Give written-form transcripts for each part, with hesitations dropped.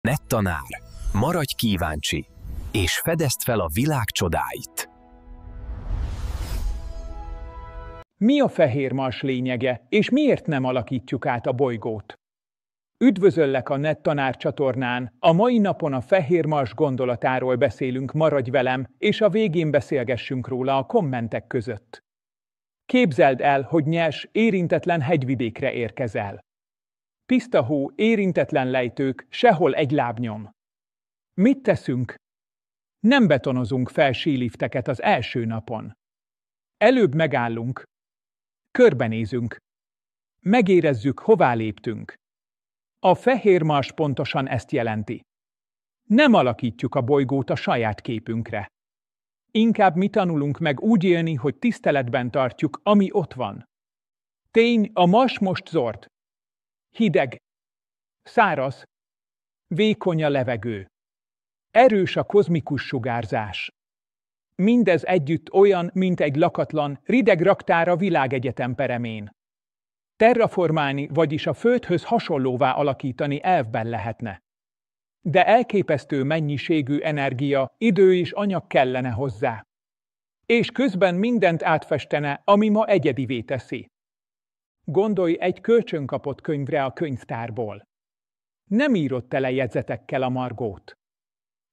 Nettanár, maradj kíváncsi, és fedezd fel a világ csodáit! Mi a fehér mars lényege, és miért nem alakítjuk át a bolygót? Üdvözöllek a Nettanár csatornán, a mai napon a fehér mars gondolatáról beszélünk, maradj velem, és a végén beszélgessünk róla a kommentek között. Képzeld el, hogy nyers, érintetlen hegyvidékre érkezel. Tiszta hó, érintetlen lejtők, sehol egy lábnyom. Mit teszünk? Nem betonozunk fel sílifteket az első napon. Előbb megállunk. Körbenézünk. Megérezzük, hová léptünk. A fehér mars pontosan ezt jelenti. Nem alakítjuk a bolygót a saját képünkre. Inkább mi tanulunk meg úgy élni, hogy tiszteletben tartjuk, ami ott van. Tény, a mars most zord. Hideg. Száraz. Vékony a levegő. Erős a kozmikus sugárzás. Mindez együtt olyan, mint egy lakatlan, rideg raktár a világegyetem peremén. Terraformálni, vagyis a Földhöz hasonlóvá alakítani elvben lehetne. De elképesztő mennyiségű energia, idő és anyag kellene hozzá. És közben mindent átfestene, ami ma egyedivé teszi. Gondolj egy kölcsönkapott könyvre a könyvtárból. Nem írod tele jegyzetekkel a margót.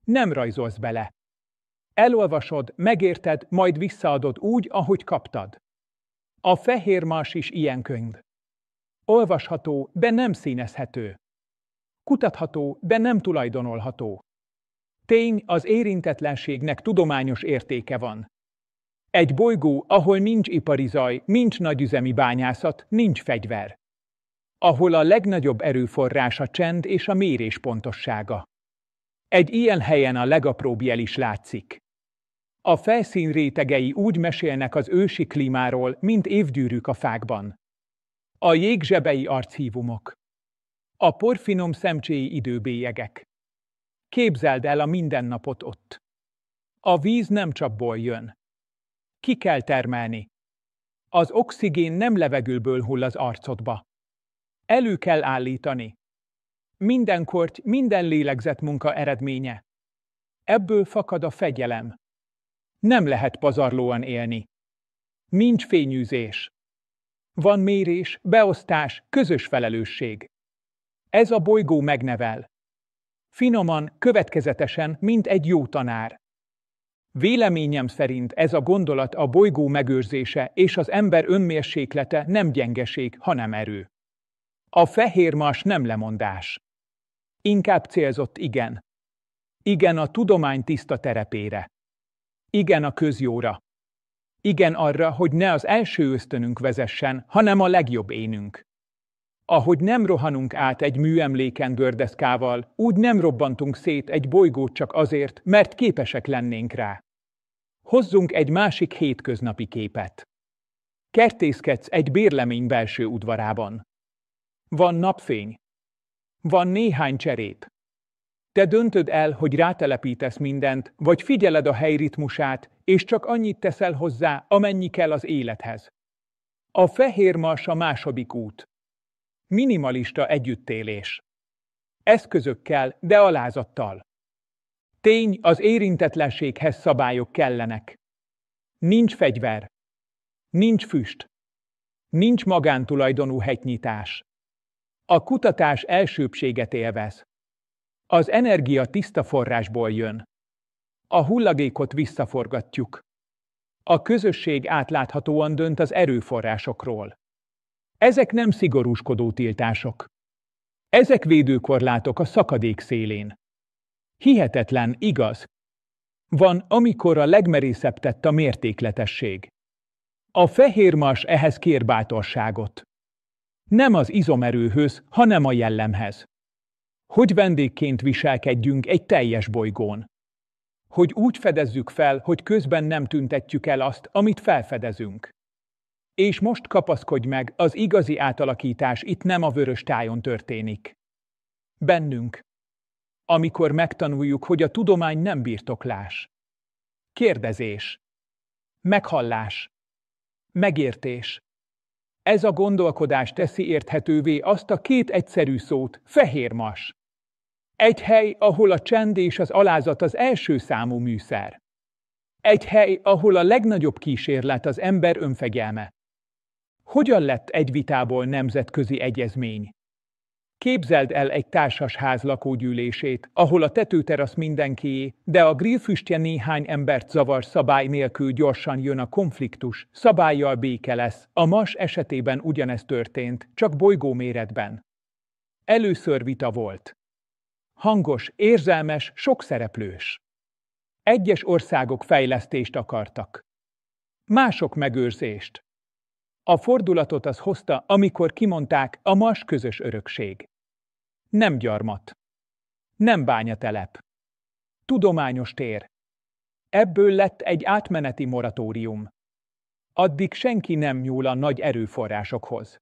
Nem rajzolsz bele. Elolvasod, megérted, majd visszaadod úgy, ahogy kaptad. A fehér mars is ilyen könyv. Olvasható, de nem színezhető. Kutatható, de nem tulajdonolható. Tény, az érintetlenségnek tudományos értéke van. Egy bolygó, ahol nincs ipari zaj, nincs nagyüzemi bányászat, nincs fegyver. Ahol a legnagyobb erőforrás a csend és a mérés pontossága. Egy ilyen helyen a legapróbb jel is látszik. A felszín rétegei úgy mesélnek az ősi klímáról, mint évgyűrűk a fákban. A jég zsebei archívumok. A porfinom szemcséi időbélyegek. Képzeld el a mindennapot ott. A víz nem csapból jön. Ki kell termelni. Az oxigén nem levegőből hull az arcodba. Elő kell állítani. Minden korty, minden lélegzetmunka eredménye. Ebből fakad a fegyelem. Nem lehet pazarlóan élni. Nincs fényűzés. Van mérés, beosztás, közös felelősség. Ez a bolygó megnevel. Finoman, következetesen, mint egy jó tanár. Véleményem szerint ez a gondolat a bolygó megőrzése és az ember önmérséklete nem gyengeség, hanem erő. A fehér mars nem lemondás. Inkább célzott igen. Igen a tudomány tiszta terepére. Igen a közjóra. Igen arra, hogy ne az első ösztönünk vezessen, hanem a legjobb énünk. Ahogy nem rohanunk át egy műemléken gördeszkával, úgy nem robbantunk szét egy bolygót csak azért, mert képesek lennénk rá. Hozzunk egy másik hétköznapi képet. Kertészkedsz egy bérlemény belső udvarában. Van napfény. Van néhány cserép. Te döntöd el, hogy rátelepítesz mindent, vagy figyeled a hely ritmusát, és csak annyit teszel hozzá, amennyi kell az élethez. A fehér mars a második út. Minimalista együttélés. Eszközökkel, de alázattal. Tény, az érintetlenséghez szabályok kellenek. Nincs fegyver. Nincs füst. Nincs magántulajdonú hegynyitás. A kutatás elsőbbséget élvez. Az energia tiszta forrásból jön. A hulladékot visszaforgatjuk. A közösség átláthatóan dönt az erőforrásokról. Ezek nem szigorúskodó tiltások. Ezek védőkorlátok a szakadék szélén. Hihetetlen, igaz? Van, amikor a legmerészebb tett a mértékletesség. A fehér mars ehhez kér bátorságot. Nem az izomerőhöz, hanem a jellemhez. Hogy vendégként viselkedjünk egy teljes bolygón. Hogy úgy fedezzük fel, hogy közben nem tüntetjük el azt, amit felfedezünk. És most kapaszkodj meg, az igazi átalakítás itt nem a vörös tájon történik. Bennünk. Amikor megtanuljuk, hogy a tudomány nem birtoklás. Kérdezés. Meghallás. Megértés. Ez a gondolkodás teszi érthetővé azt a két egyszerű szót, fehér mars. Egy hely, ahol a csend és az alázat az első számú műszer. Egy hely, ahol a legnagyobb kísérlet az ember önfegyelme. Hogyan lett egy vitából nemzetközi egyezmény? Képzeld el egy társasház lakógyűlését, ahol a tetőterasz mindenkié, de a grillfüstje néhány embert zavar, szabály nélkül gyorsan jön a konfliktus, szabállyal béke lesz. A Mars esetében ugyanez történt, csak bolygóméretben. Először vita volt. Hangos, érzelmes, sokszereplős. Egyes országok fejlesztést akartak. Mások megőrzést. A fordulatot az hozta, amikor kimondták, a Mars közös örökség. Nem gyarmat. Nem bányatelep. Tudományos tér. Ebből lett egy átmeneti moratórium. Addig senki nem nyúl a nagy erőforrásokhoz.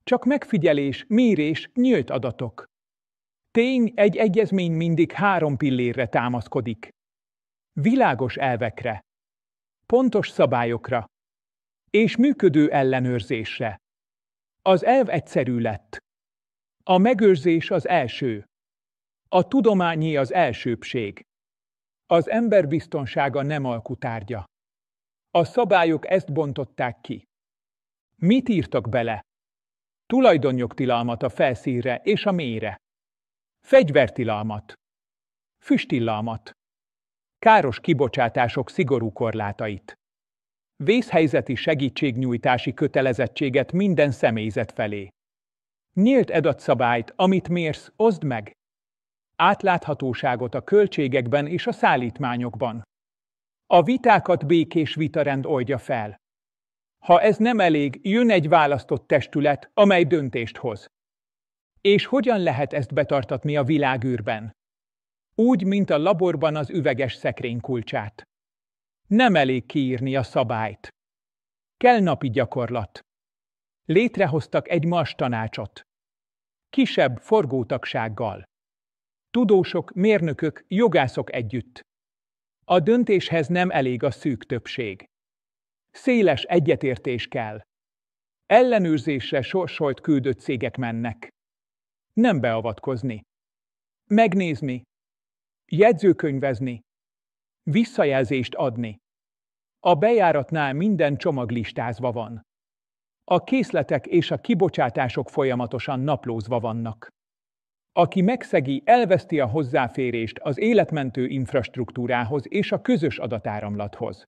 Csak megfigyelés, mérés, nyílt adatok. Tény, egy egyezmény mindig 3 pillérre támaszkodik. Világos elvekre. Pontos szabályokra. És működő ellenőrzésre. Az elv egyszerű lett. A megőrzés az első. A tudományé az elsőbbség. Az ember biztonsága nem alkutárgya. A szabályok ezt bontották ki. Mit írtak bele? Tulajdonjogtilalmat a felszínre és a mélyre. Fegyvertilalmat. Füsttilalmat. Káros kibocsátások szigorú korlátait. Vészhelyzeti segítségnyújtási kötelezettséget minden személyzet felé. Nyílt adatszabályt, amit mérsz, oszd meg. Átláthatóságot a költségekben és a szállítmányokban. A vitákat békés vitarend oldja fel. Ha ez nem elég, jön egy választott testület, amely döntést hoz. És hogyan lehet ezt betartatni a világűrben? Úgy, mint a laborban az üveges szekrény kulcsát. Nem elég kiírni a szabályt. Kell napi gyakorlat. Létrehoztak egy Mars tanácsot. Kisebb forgótagsággal. Tudósok, mérnökök, jogászok együtt. A döntéshez nem elég a szűk többség. Széles egyetértés kell. Ellenőrzésre sorsolt küldött cégek mennek. Nem beavatkozni. Megnézni. Jegyzőkönyvezni. Visszajelzést adni. A bejáratnál minden csomag listázva van. A készletek és a kibocsátások folyamatosan naplózva vannak. Aki megszegi, elveszti a hozzáférést az életmentő infrastruktúrához és a közös adatáramlathoz.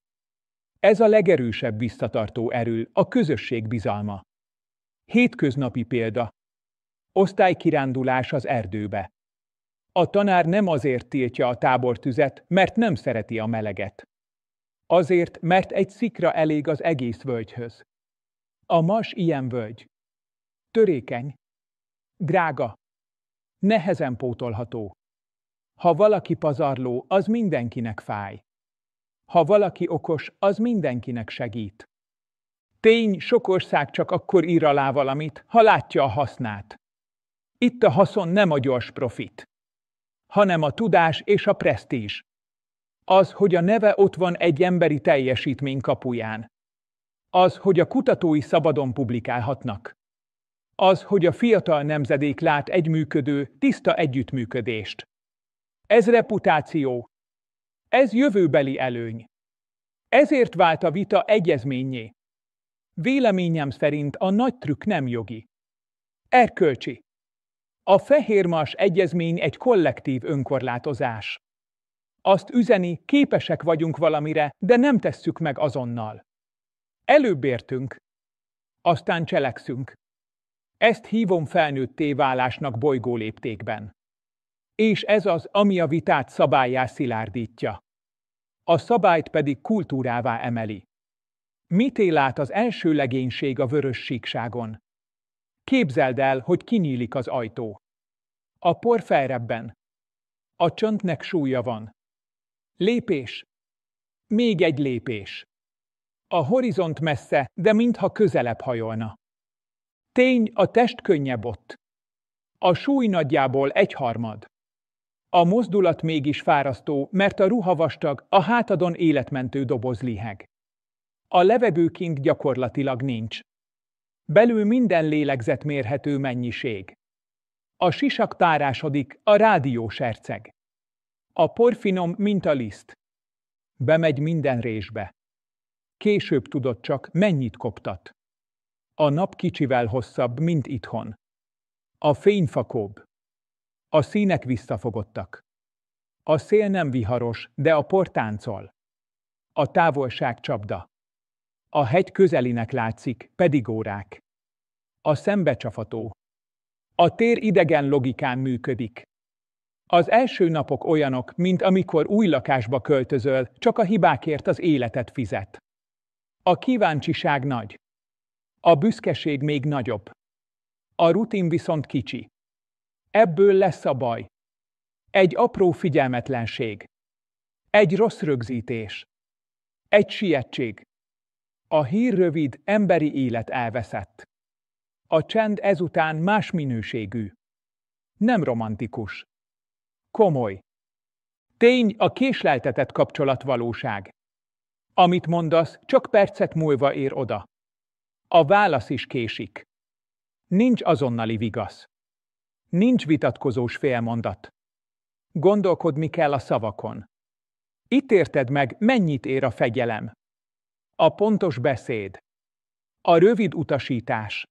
Ez a legerősebb visszatartó erő, a közösség bizalma. Hétköznapi példa. Osztálykirándulás az erdőbe. A tanár nem azért tiltja a tábortüzet, mert nem szereti a meleget. Azért, mert egy szikra elég az egész völgyhöz. A Mars ilyen völgy. Törékeny. Drága. Nehezen pótolható. Ha valaki pazarló, az mindenkinek fáj. Ha valaki okos, az mindenkinek segít. Tény, sok ország csak akkor ír alá valamit, ha látja a hasznát. Itt a haszon nem a gyors profit, hanem a tudás és a presztízs. Az, hogy a neve ott van egy emberi teljesítmény kapuján. Az, hogy a kutatói szabadon publikálhatnak. Az, hogy a fiatal nemzedék lát egy működő, tiszta együttműködést. Ez reputáció. Ez jövőbeli előny. Ezért vált a vita egyezménnyé. Véleményem szerint a nagy trükk nem jogi. Erkölcsi. A Fehér Mars egyezmény egy kollektív önkorlátozás. Azt üzeni, képesek vagyunk valamire, de nem tesszük meg azonnal. Előbb értünk, aztán cselekszünk. Ezt hívom felnőtté válásnak bolygóléptékben. És ez az, ami a vitát szabállyá szilárdítja. A szabályt pedig kultúrává emeli. Mit él át az első legénység a vörös síkságon? Képzeld el, hogy kinyílik az ajtó. A por felrebben. A csöndnek súlya van. Lépés. Még egy lépés. A horizont messze, de mintha közelebb hajolna. Tény, a test könnyebb ott. A súly nagyjából 1/3. A mozdulat mégis fárasztó, mert a ruha vastag, a hátadon életmentő doboz liheg. A levegő kint gyakorlatilag nincs. Belül minden lélegzet mérhető mennyiség. A sisak tárásodik, a rádió serceg. A por finom, mint a liszt. Bemegy minden résbe. Később tudod csak, mennyit koptat. A nap kicsivel hosszabb, mint itthon. A fény fakóbb. A színek visszafogottak. A szél nem viharos, de a por táncol. A távolság csapda. A hegy közelinek látszik, pedig órák. A szembecsafató. A tér idegen logikán működik. Az első napok olyanok, mint amikor új lakásba költözöl, csak a hibákért az életet fizet. A kíváncsiság nagy. A büszkeség még nagyobb. A rutin viszont kicsi. Ebből lesz a baj. Egy apró figyelmetlenség. Egy rossz rögzítés. Egy sietség. A hír rövid, emberi élet elveszett. A csend ezután más minőségű. Nem romantikus. Komoly. Tény, a késleltetett kapcsolat valóság. Amit mondasz, csak percek múlva ér oda. A válasz is késik. Nincs azonnali vigasz. Nincs vitatkozós félmondat. Gondolkodni kell a szavakon. Itt érted meg, mennyit ér a fegyelem. A pontos beszéd. A rövid utasítás.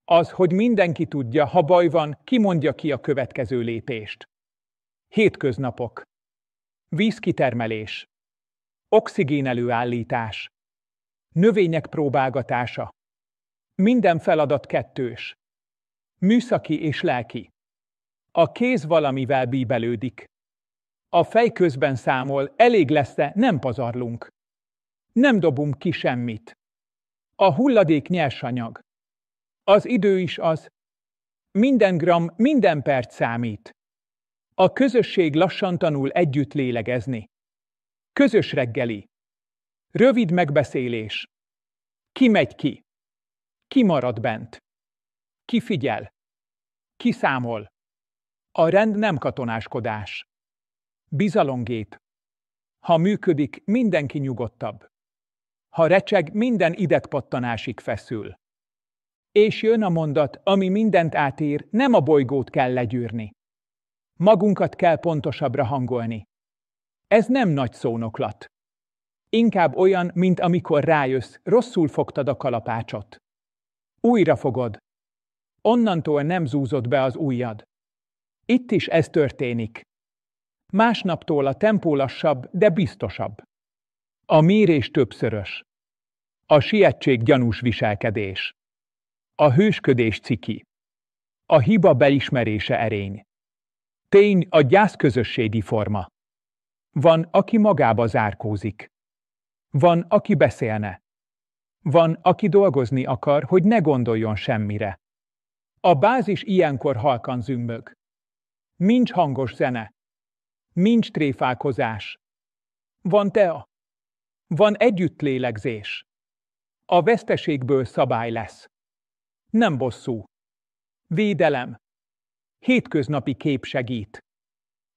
Az, hogy mindenki tudja, ha baj van, ki mondja ki a következő lépést. Hétköznapok. Vízkitermelés. Oxigén előállítás. Növények próbálgatása. Minden feladat kettős. Műszaki és lelki. A kéz valamivel bíbelődik. A fej közben számol, elég lesz-e, nem pazarlunk. Nem dobunk ki semmit. A hulladék nyersanyag. Az idő is az. Minden gram, minden perc számít. A közösség lassan tanul együtt lélegezni. Közös reggeli. Rövid megbeszélés. Ki megy ki? Ki marad bent? Ki figyel? Ki számol? A rend nem katonáskodás. Bizalomgép. Ha működik, mindenki nyugodtabb. Ha recseg, minden idegpattanásig feszül. És jön a mondat, ami mindent átér, nem a bolygót kell legyűrni. Magunkat kell pontosabbra hangolni. Ez nem nagy szónoklat. Inkább olyan, mint amikor rájössz, rosszul fogtad a kalapácsot. Újra fogod. Onnantól nem zúzod be az ujjad. Itt is ez történik. Másnaptól a tempó lassabb, de biztosabb. A mérés többszörös. A sietség gyanús viselkedés. A hősködés ciki. A hiba beismerése erény. Tény, a gyász közösségi forma. Van, aki magába zárkózik. Van, aki beszélne. Van, aki dolgozni akar, hogy ne gondoljon semmire. A bázis ilyenkor halkan zümmög. Nincs hangos zene. Nincs tréfálkozás. Van tea. Van együttlélegzés. A veszteségből szabály lesz. Nem bosszú. Védelem. Hétköznapi kép segít.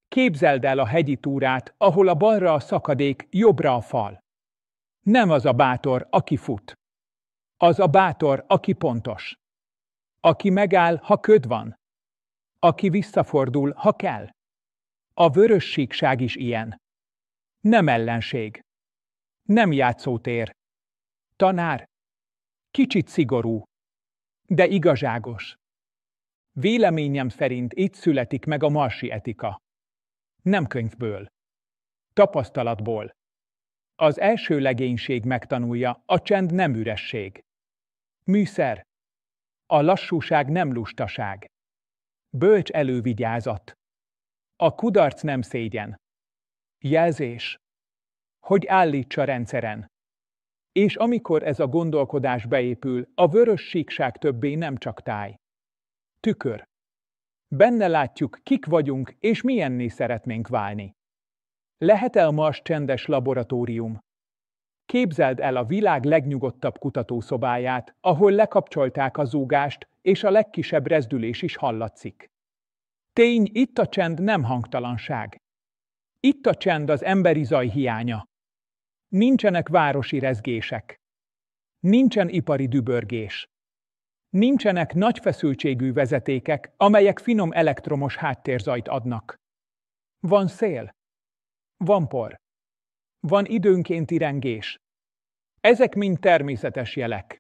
Képzeld el a hegyi túrát, ahol a balra a szakadék, jobbra a fal. Nem az a bátor, aki fut. Az a bátor, aki pontos. Aki megáll, ha köd van. Aki visszafordul, ha kell. A vörös síkság is ilyen. Nem ellenség. Nem játszótér. Tanár. Kicsit szigorú. De igazságos. Véleményem szerint itt születik meg a marsi etika. Nem könyvből. Tapasztalatból. Az első legénység megtanulja, a csend nem üresség. Műszer. A lassúság nem lustaság. Bölcs elővigyázat. A kudarc nem szégyen. Jelzés. Hogy állítsa rendszeren. És amikor ez a gondolkodás beépül, a vörös síkság többé nem csak táj. Tükör. Benne látjuk, kik vagyunk, és milyenné szeretnénk válni. Lehet-e a Mars csendes laboratórium? Képzeld el a világ legnyugodtabb kutatószobáját, ahol lekapcsolták a zúgást, és a legkisebb rezdülés is hallatszik. Tény, itt a csend nem hangtalanság. Itt a csend az emberi zaj hiánya. Nincsenek városi rezgések. Nincsen ipari dübörgés. Nincsenek nagy feszültségű vezetékek, amelyek finom elektromos háttérzajt adnak. Van szél. Van por. Van időnkénti rengés. Ezek mind természetes jelek.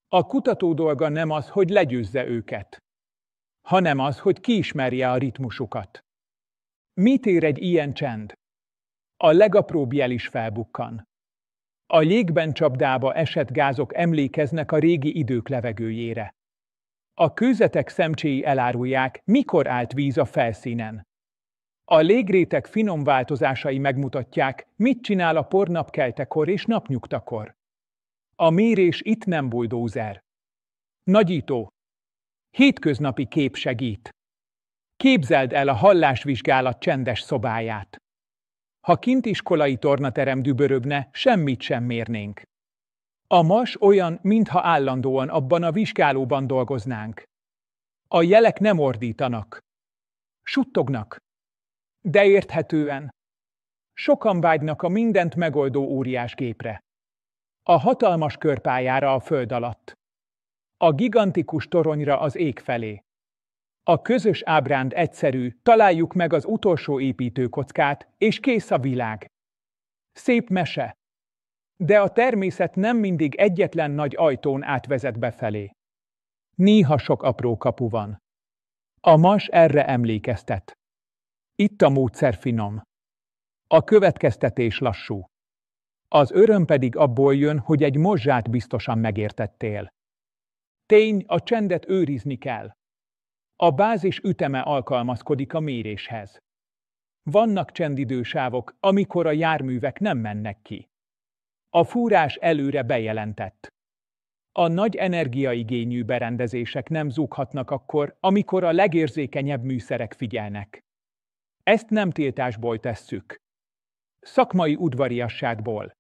A kutató dolga nem az, hogy legyőzze őket, hanem az, hogy kiismerje a ritmusukat. Mit ér egy ilyen csend? A legapróbb jel is felbukkan. A légben csapdába esett gázok emlékeznek a régi idők levegőjére. A kőzetek szemcséi elárulják, mikor állt víz a felszínen. A légréteg finom változásai megmutatják, mit csinál a por napkeltekor és napnyugtakor. A mérés itt nem buldózer. Nagyító. Hétköznapi kép segít. Képzeld el a hallásvizsgálat csendes szobáját. Ha kint iskolai tornaterem dübörögne, semmit sem mérnénk. A Mars olyan, mintha állandóan abban a vizsgálóban dolgoznánk. A jelek nem ordítanak. Suttognak. De érthetően. Sokan vágynak a mindent megoldó óriásgépre. A hatalmas körpályára a föld alatt. A gigantikus toronyra az ég felé. A közös ábránd egyszerű, találjuk meg az utolsó építőkockát, és kész a világ. Szép mese. De a természet nem mindig egyetlen nagy ajtón átvezet befelé. Néha sok apró kapu van. A Mars erre emlékeztet. Itt a módszer finom. A következtetés lassú. Az öröm pedig abból jön, hogy egy mozzsát biztosan megértettél. Tény, a csendet őrizni kell. A bázis üteme alkalmazkodik a méréshez. Vannak csendidősávok, amikor a járművek nem mennek ki. A fúrás előre bejelentett. A nagy energiaigényű berendezések nem zúghatnak akkor, amikor a legérzékenyebb műszerek figyelnek. Ezt nem tiltásból tesszük. Szakmai udvariasságból.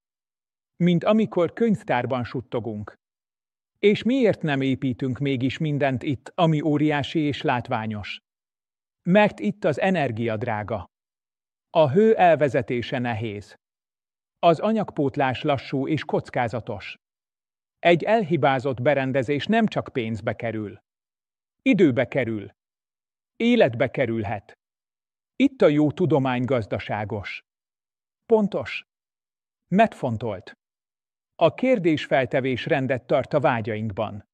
Mint amikor könyvtárban suttogunk. És miért nem építünk mégis mindent itt, ami óriási és látványos? Mert itt az energia drága. A hő elvezetése nehéz. Az anyagpótlás lassú és kockázatos. Egy elhibázott berendezés nem csak pénzbe kerül. Időbe kerül. Életbe kerülhet. Itt a jó tudomány gazdaságos. Pontos. Megfontolt. A kérdésfeltevés rendet tart a vágyainkban.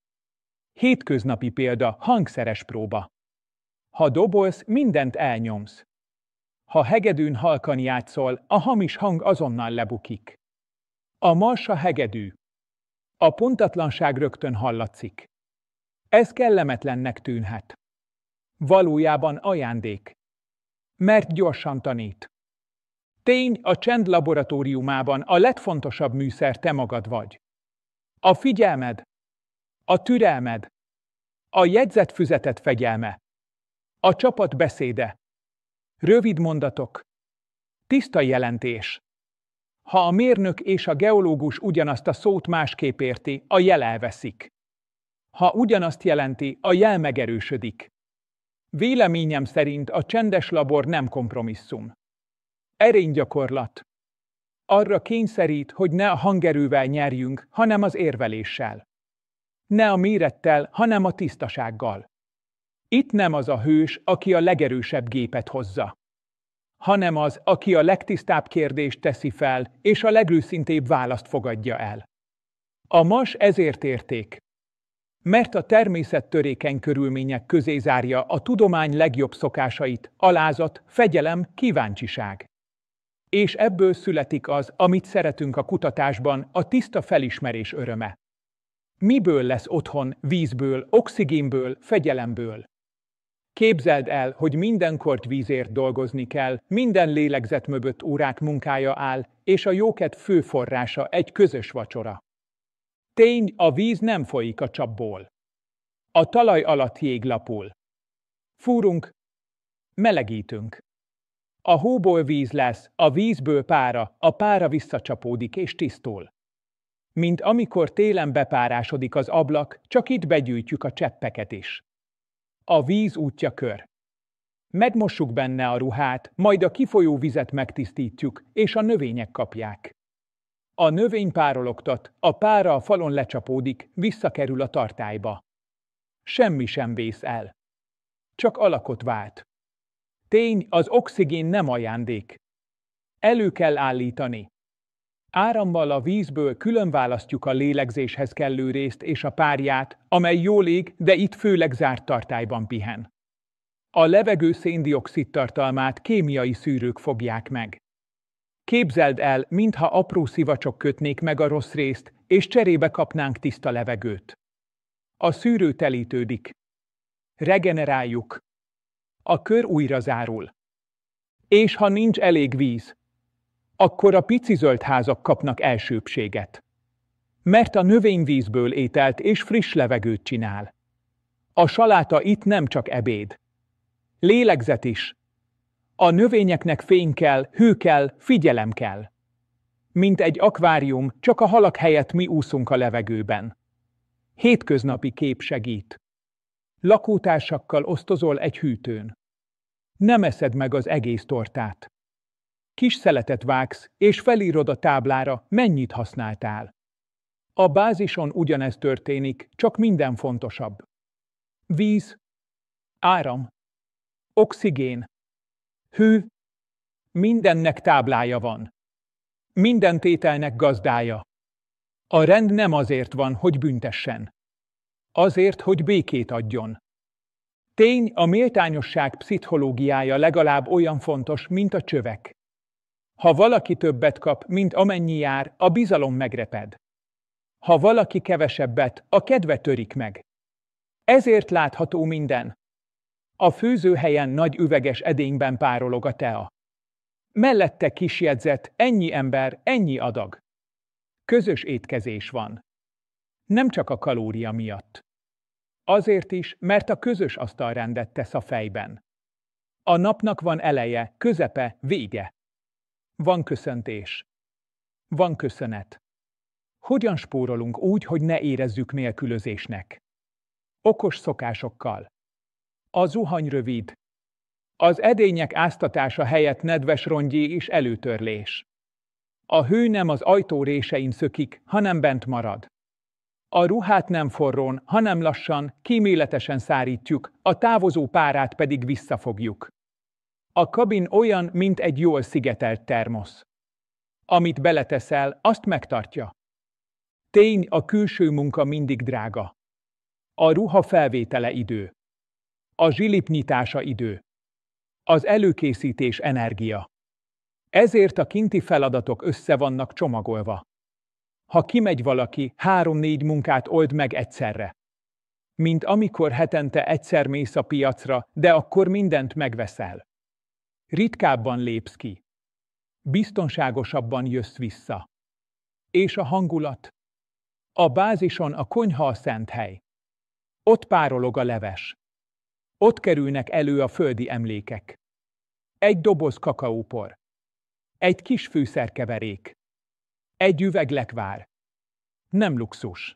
Hétköznapi példa, hangszeres próba. Ha dobolsz, mindent elnyomsz. Ha hegedűn halkan játszol, a hamis hang azonnal lebukik. A Mars a hegedű. A pontatlanság rögtön hallatszik. Ez kellemetlennek tűnhet. Valójában ajándék. Mert gyorsan tanít. Tény, a csend laboratóriumában a legfontosabb műszer te magad vagy. A figyelmed, a türelmed, a jegyzetfüzetet fegyelme, a csapat beszéde, rövid mondatok, tiszta jelentés. Ha a mérnök és a geológus ugyanazt a szót másképp érti, a jel elveszik. Ha ugyanazt jelenti, a jel megerősödik. Véleményem szerint a csendes labor nem kompromisszum. Erénygyakorlat. Arra kényszerít, hogy ne a hangerővel nyerjünk, hanem az érveléssel. Ne a mérettel, hanem a tisztasággal. Itt nem az a hős, aki a legerősebb gépet hozza, hanem az, aki a legtisztább kérdést teszi fel, és a legőszintébb választ fogadja el. A Mars ezért érték. Mert a természet törékeny körülmények közé zárja a tudomány legjobb szokásait, alázat, fegyelem, kíváncsiság. És ebből születik az, amit szeretünk a kutatásban, a tiszta felismerés öröme. Miből lesz otthon, vízből, oxigénből, fegyelemből? Képzeld el, hogy mindenkor vízért dolgozni kell, minden lélegzet mögött órák munkája áll, és a jókedv fő forrása egy közös vacsora. Tény, a víz nem folyik a csapból. A talaj alatt jég lapul. Fúrunk, melegítünk. A hóból víz lesz, a vízből pára, a pára visszacsapódik és tisztul. Mint amikor télen bepárásodik az ablak, csak itt begyűjtjük a cseppeket is. A víz útja kör. Megmossuk benne a ruhát, majd a kifolyó vizet megtisztítjuk, és a növények kapják. A növény párologtat, a pára a falon lecsapódik, visszakerül a tartályba. Semmi sem vész el. Csak alakot vált. Tény, az oxigén nem ajándék. Elő kell állítani. Árammal a vízből különválasztjuk a lélegzéshez kellő részt és a párját, amely jól ég, de itt főleg zárt tartályban pihen. A levegő szén-dioxid tartalmát kémiai szűrők fogják meg. Képzeld el, mintha apró szivacsok kötnék meg a rossz részt, és cserébe kapnánk tiszta levegőt. A szűrő telítődik. Regeneráljuk. A kör újra zárul. És ha nincs elég víz, akkor a pici zöld házak kapnak elsőbbséget. Mert a növény vízből ételt és friss levegőt csinál. A saláta itt nem csak ebéd. Lélegzet is. A növényeknek fény kell, hő kell, figyelem kell. Mint egy akvárium, csak a halak helyett mi úszunk a levegőben. Hétköznapi kép segít. Lakótársakkal osztozol egy hűtőn. Nem eszed meg az egész tortát. Kis szeletet vágsz, és felírod a táblára, mennyit használtál. A bázison ugyanez történik, csak minden fontosabb. Víz, áram, oxigén, hő, mindennek táblája van. Minden tételnek gazdája. A rend nem azért van, hogy büntessen. Azért, hogy békét adjon. Tény, a méltányosság pszichológiája legalább olyan fontos, mint a csövek. Ha valaki többet kap, mint amennyi jár, a bizalom megreped. Ha valaki kevesebbet, a kedve törik meg. Ezért látható minden. A főzőhelyen nagy üveges edényben párolog a tea. Mellette kis jegyzet, ennyi ember, ennyi adag. Közös étkezés van. Nem csak a kalória miatt. Azért is, mert a közös asztalrendet tesz a fejben. A napnak van eleje, közepe, vége. Van köszöntés. Van köszönet. Hogyan spórolunk úgy, hogy ne érezzük nélkülözésnek? Okos szokásokkal. A zuhany rövid. Az edények áztatása helyett nedves rongyé és előtörlés. A hő nem az ajtó résein szökik, hanem bent marad. A ruhát nem forrón, hanem lassan, kíméletesen szárítjuk, a távozó párát pedig visszafogjuk. A kabin olyan, mint egy jól szigetelt termosz. Amit beleteszel, azt megtartja. Tény, a külső munka mindig drága. A ruha felvétele idő. A zsilip nyitása idő. Az előkészítés energia. Ezért a kinti feladatok össze vannak csomagolva. Ha kimegy valaki, 3-4 munkát old meg egyszerre. Mint amikor hetente egyszer mész a piacra, de akkor mindent megveszel. Ritkábban lépsz ki. Biztonságosabban jössz vissza. És a hangulat? A bázison a konyha a szent hely. Ott párolog a leves. Ott kerülnek elő a földi emlékek. Egy doboz kakaópor. Egy kis fűszerkeverék. Egy üveg lekvár. Nem luxus.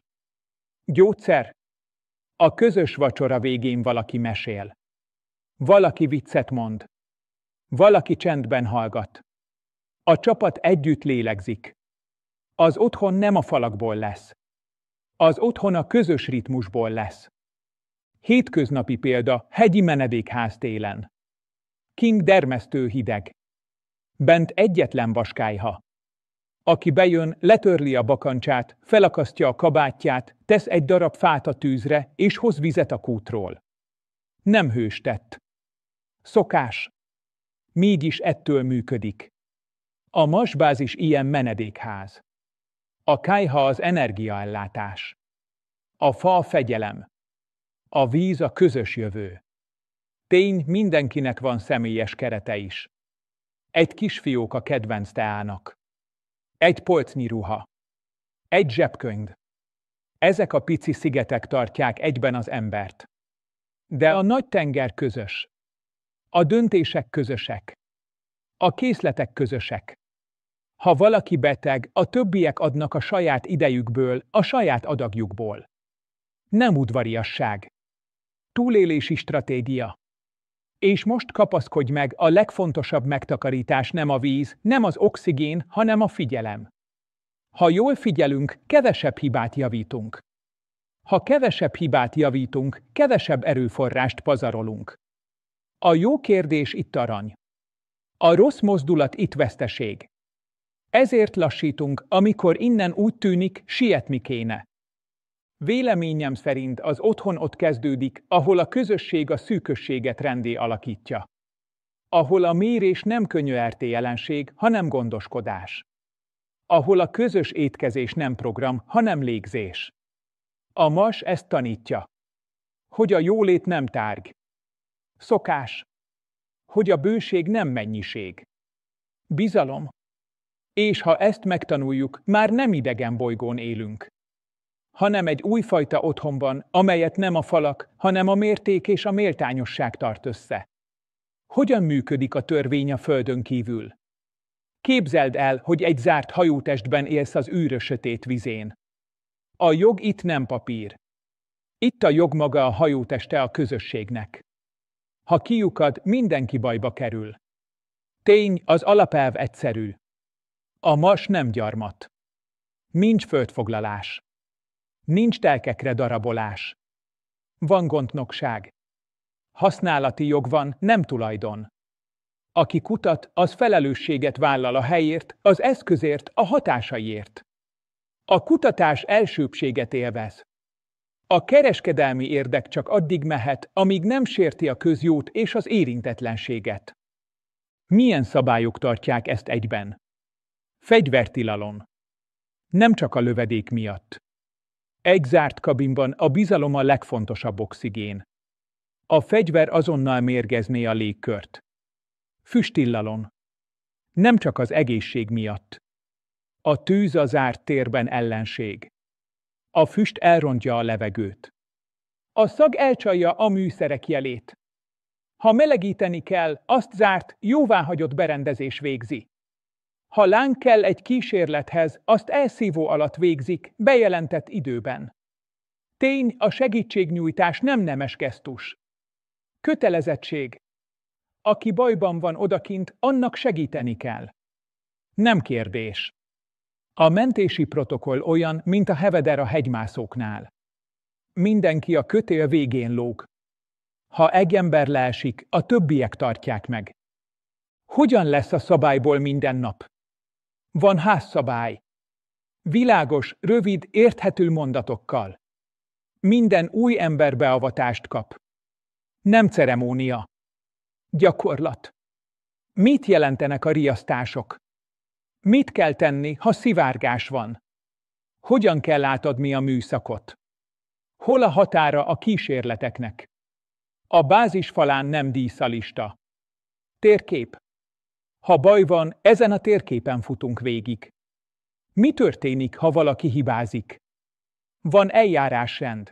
Gyógyszer. A közös vacsora végén valaki mesél. Valaki viccet mond. Valaki csendben hallgat. A csapat együtt lélegzik. Az otthon nem a falakból lesz. Az otthon a közös ritmusból lesz. Hétköznapi példa, hegyi menedékház télen. King dermesztő hideg. Bent egyetlen vaskályha. Aki bejön, letörli a bakancsát, felakasztja a kabátját, tesz egy darab fát a tűzre, és hoz vizet a kútról. Nem hős tett. Szokás. Mégis ettől működik. A masbázis ilyen menedékház. A kályha az energiaellátás. A fa a fegyelem. A víz a közös jövő. Tény, mindenkinek van személyes kerete is. Egy kisfiók a kedvenc teának. Egy polcnyi ruha. Egy zsebkönyv. Ezek a pici szigetek tartják egyben az embert. De a nagy tenger közös. A döntések közösek. A készletek közösek. Ha valaki beteg, a többiek adnak a saját idejükből, a saját adagjukból. Nem udvariasság. Túlélési stratégia. És most kapaszkodj meg, a legfontosabb megtakarítás nem a víz, nem az oxigén, hanem a figyelem. Ha jól figyelünk, kevesebb hibát javítunk. Ha kevesebb hibát javítunk, kevesebb erőforrást pazarolunk. A jó kérdés itt arany. A rossz mozdulat itt veszteség. Ezért lassítunk, amikor innen úgy tűnik, sietni kéne. Véleményem szerint az otthon ott kezdődik, ahol a közösség a szűkösséget rendé alakítja. Ahol a mérés nem könnyű jelenség, hanem gondoskodás. Ahol a közös étkezés nem program, hanem légzés. A MAS ezt tanítja. Hogy a jólét nem tárgy. Szokás. Hogy a bőség nem mennyiség. Bizalom. És ha ezt megtanuljuk, már nem idegen bolygón élünk, hanem egy újfajta otthonban, amelyet nem a falak, hanem a mérték és a méltányosság tart össze. Hogyan működik a törvény a földön kívül? Képzeld el, hogy egy zárt hajótestben élsz az űrös sötét vizén. A jog itt nem papír. Itt a jog maga a hajóteste a közösségnek. Ha kiukad, mindenki bajba kerül. Tény, az alapelv egyszerű. A MAS nem gyarmat. Nincs földfoglalás. Nincs telkekre darabolás. Van gondnokság. Használati jog van, nem tulajdon. Aki kutat, az felelősséget vállal a helyért, az eszközért, a hatásaiért. A kutatás elsőbbséget élvez. A kereskedelmi érdek csak addig mehet, amíg nem sérti a közjót és az érintetlenséget. Milyen szabályok tartják ezt egyben? Fegyvertilalom. Nem csak a lövedék miatt. Egy zárt kabinban a bizalom a legfontosabb oxigén. A fegyver azonnal mérgezné a légkört. Füsttilalom. Nem csak az egészség miatt. A tűz a zárt térben ellenség. A füst elrontja a levegőt. A szag elcsalja a műszerek jelét. Ha melegíteni kell, azt zárt, jóváhagyott berendezés végzi. Ha láng kell egy kísérlethez, azt elszívó alatt végzik, bejelentett időben. Tény, a segítségnyújtás nem nemes gesztus. Kötelezettség. Aki bajban van odakint, annak segíteni kell. Nem kérdés. A mentési protokoll olyan, mint a Hevedera hegymászóknál. Mindenki a kötél végén lóg. Ha egy ember leesik, a többiek tartják meg. Hogyan lesz a szabályból minden nap? Van házszabály. Világos, rövid, érthető mondatokkal. Minden új ember beavatást kap. Nem ceremónia. Gyakorlat. Mit jelentenek a riasztások? Mit kell tenni, ha szivárgás van? Hogyan kell átadni a műszakot? Hol a határa a kísérleteknek? A bázis falán nem díszalista. Térkép. Ha baj van, ezen a térképen futunk végig. Mi történik, ha valaki hibázik? Van eljárásrend.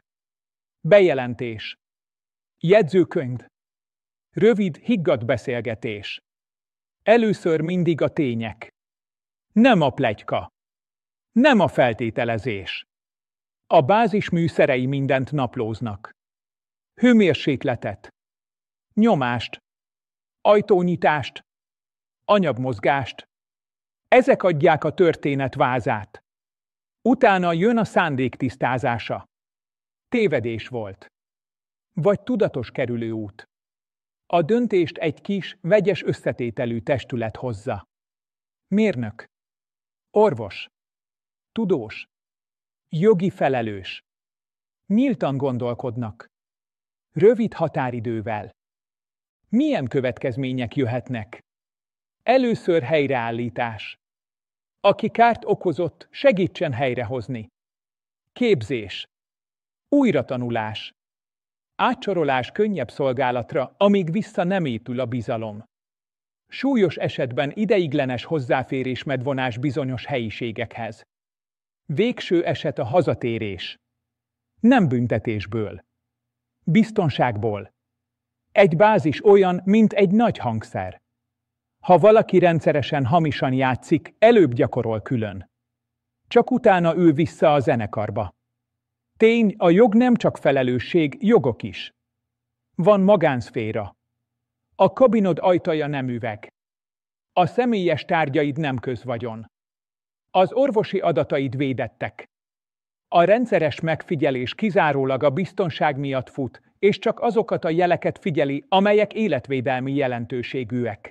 Bejelentés. Jegyzőkönyv. Rövid, higgadt beszélgetés. Először mindig a tények. Nem a pletyka. Nem a feltételezés. A bázis műszerei mindent naplóznak. Hőmérsékletet. Nyomást. Ajtónyitást. Anyagmozgást. Ezek adják a történet vázát. Utána jön a szándék tisztázása. Tévedés volt. Vagy tudatos kerülőút. A döntést egy kis, vegyes összetételű testület hozza. Mérnök. Orvos. Tudós. Jogi felelős. Nyíltan gondolkodnak. Rövid határidővel. Milyen következmények jöhetnek? Először helyreállítás. Aki kárt okozott, segítsen helyrehozni. Képzés. Újratanulás. Átsorolás könnyebb szolgálatra, amíg vissza nem épül a bizalom. Súlyos esetben ideiglenes hozzáférés-medvonás bizonyos helyiségekhez. Végső eset a hazatérés. Nem büntetésből. Biztonságból. Egy bázis olyan, mint egy nagy hangszer. Ha valaki rendszeresen hamisan játszik, előbb gyakorol külön. Csak utána ül vissza a zenekarba. Tény, a jog nem csak felelősség, jogok is. Van magánszféra. A kabinod ajtaja nem üveg. A személyes tárgyaid nem közvagyon. Az orvosi adataid védettek. A rendszeres megfigyelés kizárólag a biztonság miatt fut, és csak azokat a jeleket figyeli, amelyek életvédelmi jelentőségűek.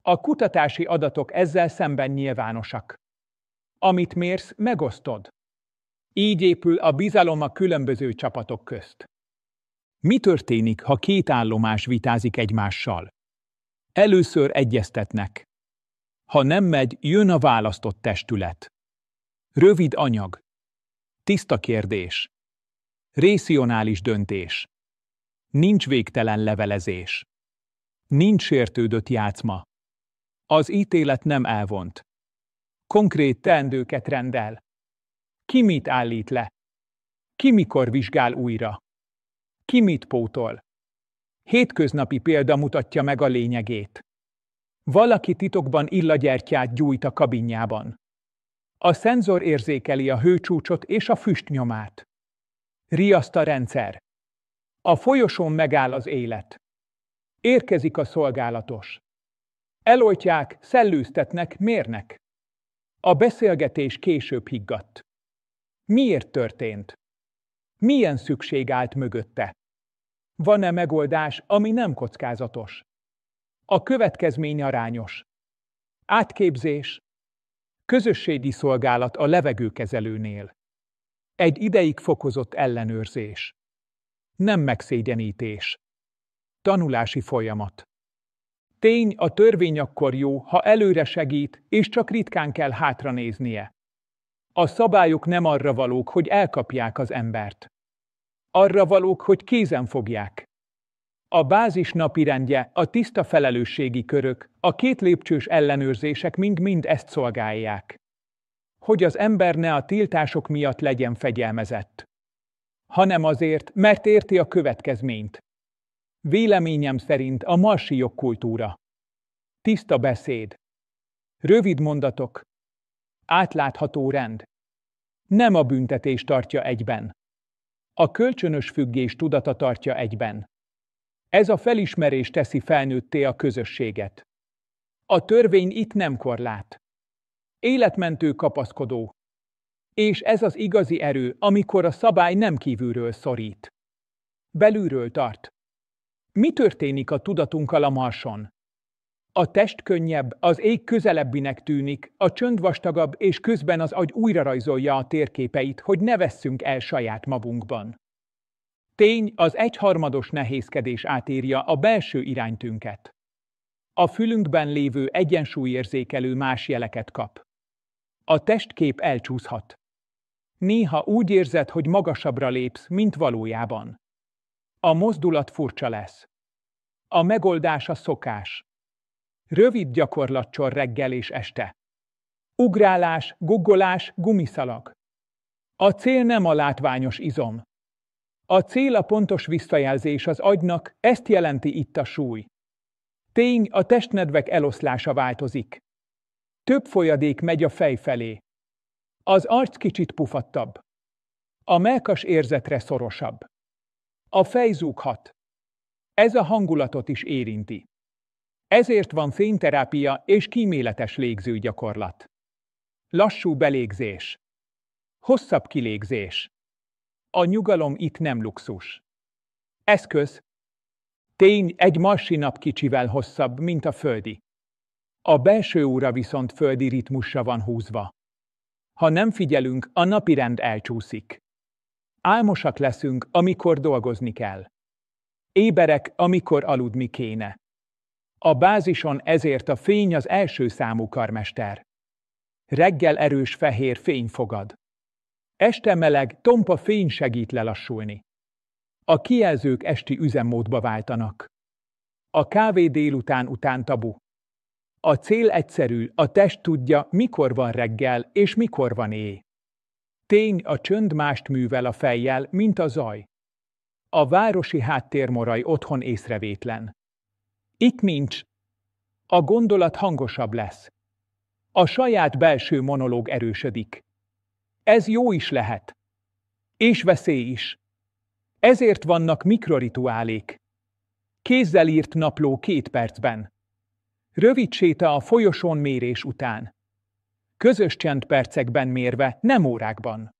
A kutatási adatok ezzel szemben nyilvánosak. Amit mérsz, megosztod. Így épül a bizalom a különböző csapatok közt. Mi történik, ha két állomás vitázik egymással? Először egyeztetnek. Ha nem megy, jön a választott testület. Rövid anyag. Tiszta kérdés. Racionális döntés. Nincs végtelen levelezés. Nincs sértődött játszma. Az ítélet nem elvont. Konkrét teendőket rendel. Ki mit állít le? Ki mikor vizsgál újra? Ki mit pótol? Hétköznapi példa mutatja meg a lényegét. Valaki titokban illagyertyát gyújt a kabinjában. A szenzor érzékeli a hőcsúcsot és a füstnyomát. Riaszt a rendszer. A folyosón megáll az élet. Érkezik a szolgálatos. Eloltják, szellőztetnek, mérnek. A beszélgetés később higgadt. Miért történt? Milyen szükség állt mögötte? Van-e megoldás, ami nem kockázatos? A következmény arányos. Átképzés. Közösségi szolgálat a levegőkezelőnél. Egy ideig fokozott ellenőrzés. Nem megszégyenítés. Tanulási folyamat. Tény, a törvény akkor jó, ha előre segít, és csak ritkán kell hátranéznie. A szabályok nem arra valók, hogy elkapják az embert. Arra valók, hogy kézen fogják. A bázis napirendje, a tiszta felelősségi körök, a kétlépcsős ellenőrzések mind-mind ezt szolgálják. Hogy az ember ne a tiltások miatt legyen fegyelmezett. Hanem azért, mert érti a következményt. Véleményem szerint a marsi jogkultúra. Tiszta beszéd. Rövid mondatok. Átlátható rend. Nem a büntetés tartja egyben. A kölcsönös függés tudata tartja egyben. Ez a felismerés teszi felnőtté a közösséget. A törvény itt nem korlát. Életmentő kapaszkodó. És ez az igazi erő, amikor a szabály nem kívülről szorít. Belülről tart. Mi történik a tudatunkkal a Marson? A test könnyebb, az ég közelebbinek tűnik, a csönd vastagabb, és közben az agy újrarajzolja a térképeit, hogy ne vesszünk el saját magunkban. Tény, az egyharmados nehézkedés átírja a belső iránytünket. A fülünkben lévő egyensúlyérzékelő más jeleket kap. A testkép elcsúszhat. Néha úgy érzed, hogy magasabbra lépsz, mint valójában. A mozdulat furcsa lesz. A megoldás a szokás. Rövid gyakorlatcsor reggel és este. Ugrálás, guggolás, gumiszalag. A cél nem a látványos izom. A cél a pontos visszajelzés az agynak, ezt jelenti itt a súly. Tény, a testnedvek eloszlása változik. Több folyadék megy a fej felé. Az arc kicsit pufattabb. A mellkas érzetre szorosabb. A fej zúghat. Ez a hangulatot is érinti. Ezért van fényterápia és kíméletes légzőgyakorlat. Lassú belégzés. Hosszabb kilégzés. A nyugalom itt nem luxus. Eszköz. Tény, egy marsi nap kicsivel hosszabb, mint a földi. A belső óra viszont földi ritmusra van húzva. Ha nem figyelünk, a napirend elcsúszik. Álmosak leszünk, amikor dolgozni kell. Éberek, amikor aludni kéne. A bázison ezért a fény az első számú karmester. Reggel erős fehér fény fogad. Este meleg, tompa fény segít lelassulni. A kijelzők esti üzemmódba váltanak. A kávé délután után tabu. A cél egyszerű, a test tudja, mikor van reggel és mikor van éj. Tény, a csönd mást művel a fejjel, mint a zaj. A városi háttérmoraj otthon észrevétlen. Itt nincs. A gondolat hangosabb lesz. A saját belső monológ erősödik. Ez jó is lehet. És veszély is. Ezért vannak mikrorituálék. Kézzel írt napló 2 percben. Rövid séta a folyosón mérés után. Közös csendpercekben mérve, nem órákban.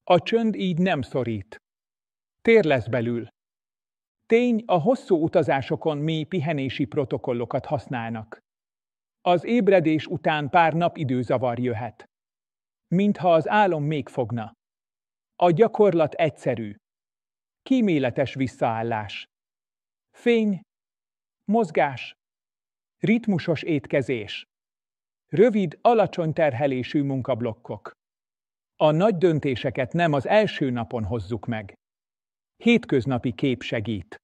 A csönd így nem szorít. Tér lesz belül. Tény, a hosszú utazásokon mély pihenési protokollokat használnak. Az ébredés után pár nap időzavar jöhet. Mintha az álom még fogna. A gyakorlat egyszerű. Kíméletes visszaállás. Fény, mozgás, ritmusos étkezés. Rövid, alacsony terhelésű munkablokkok. A nagy döntéseket nem az első napon hozzuk meg. Hétköznapi kép segít.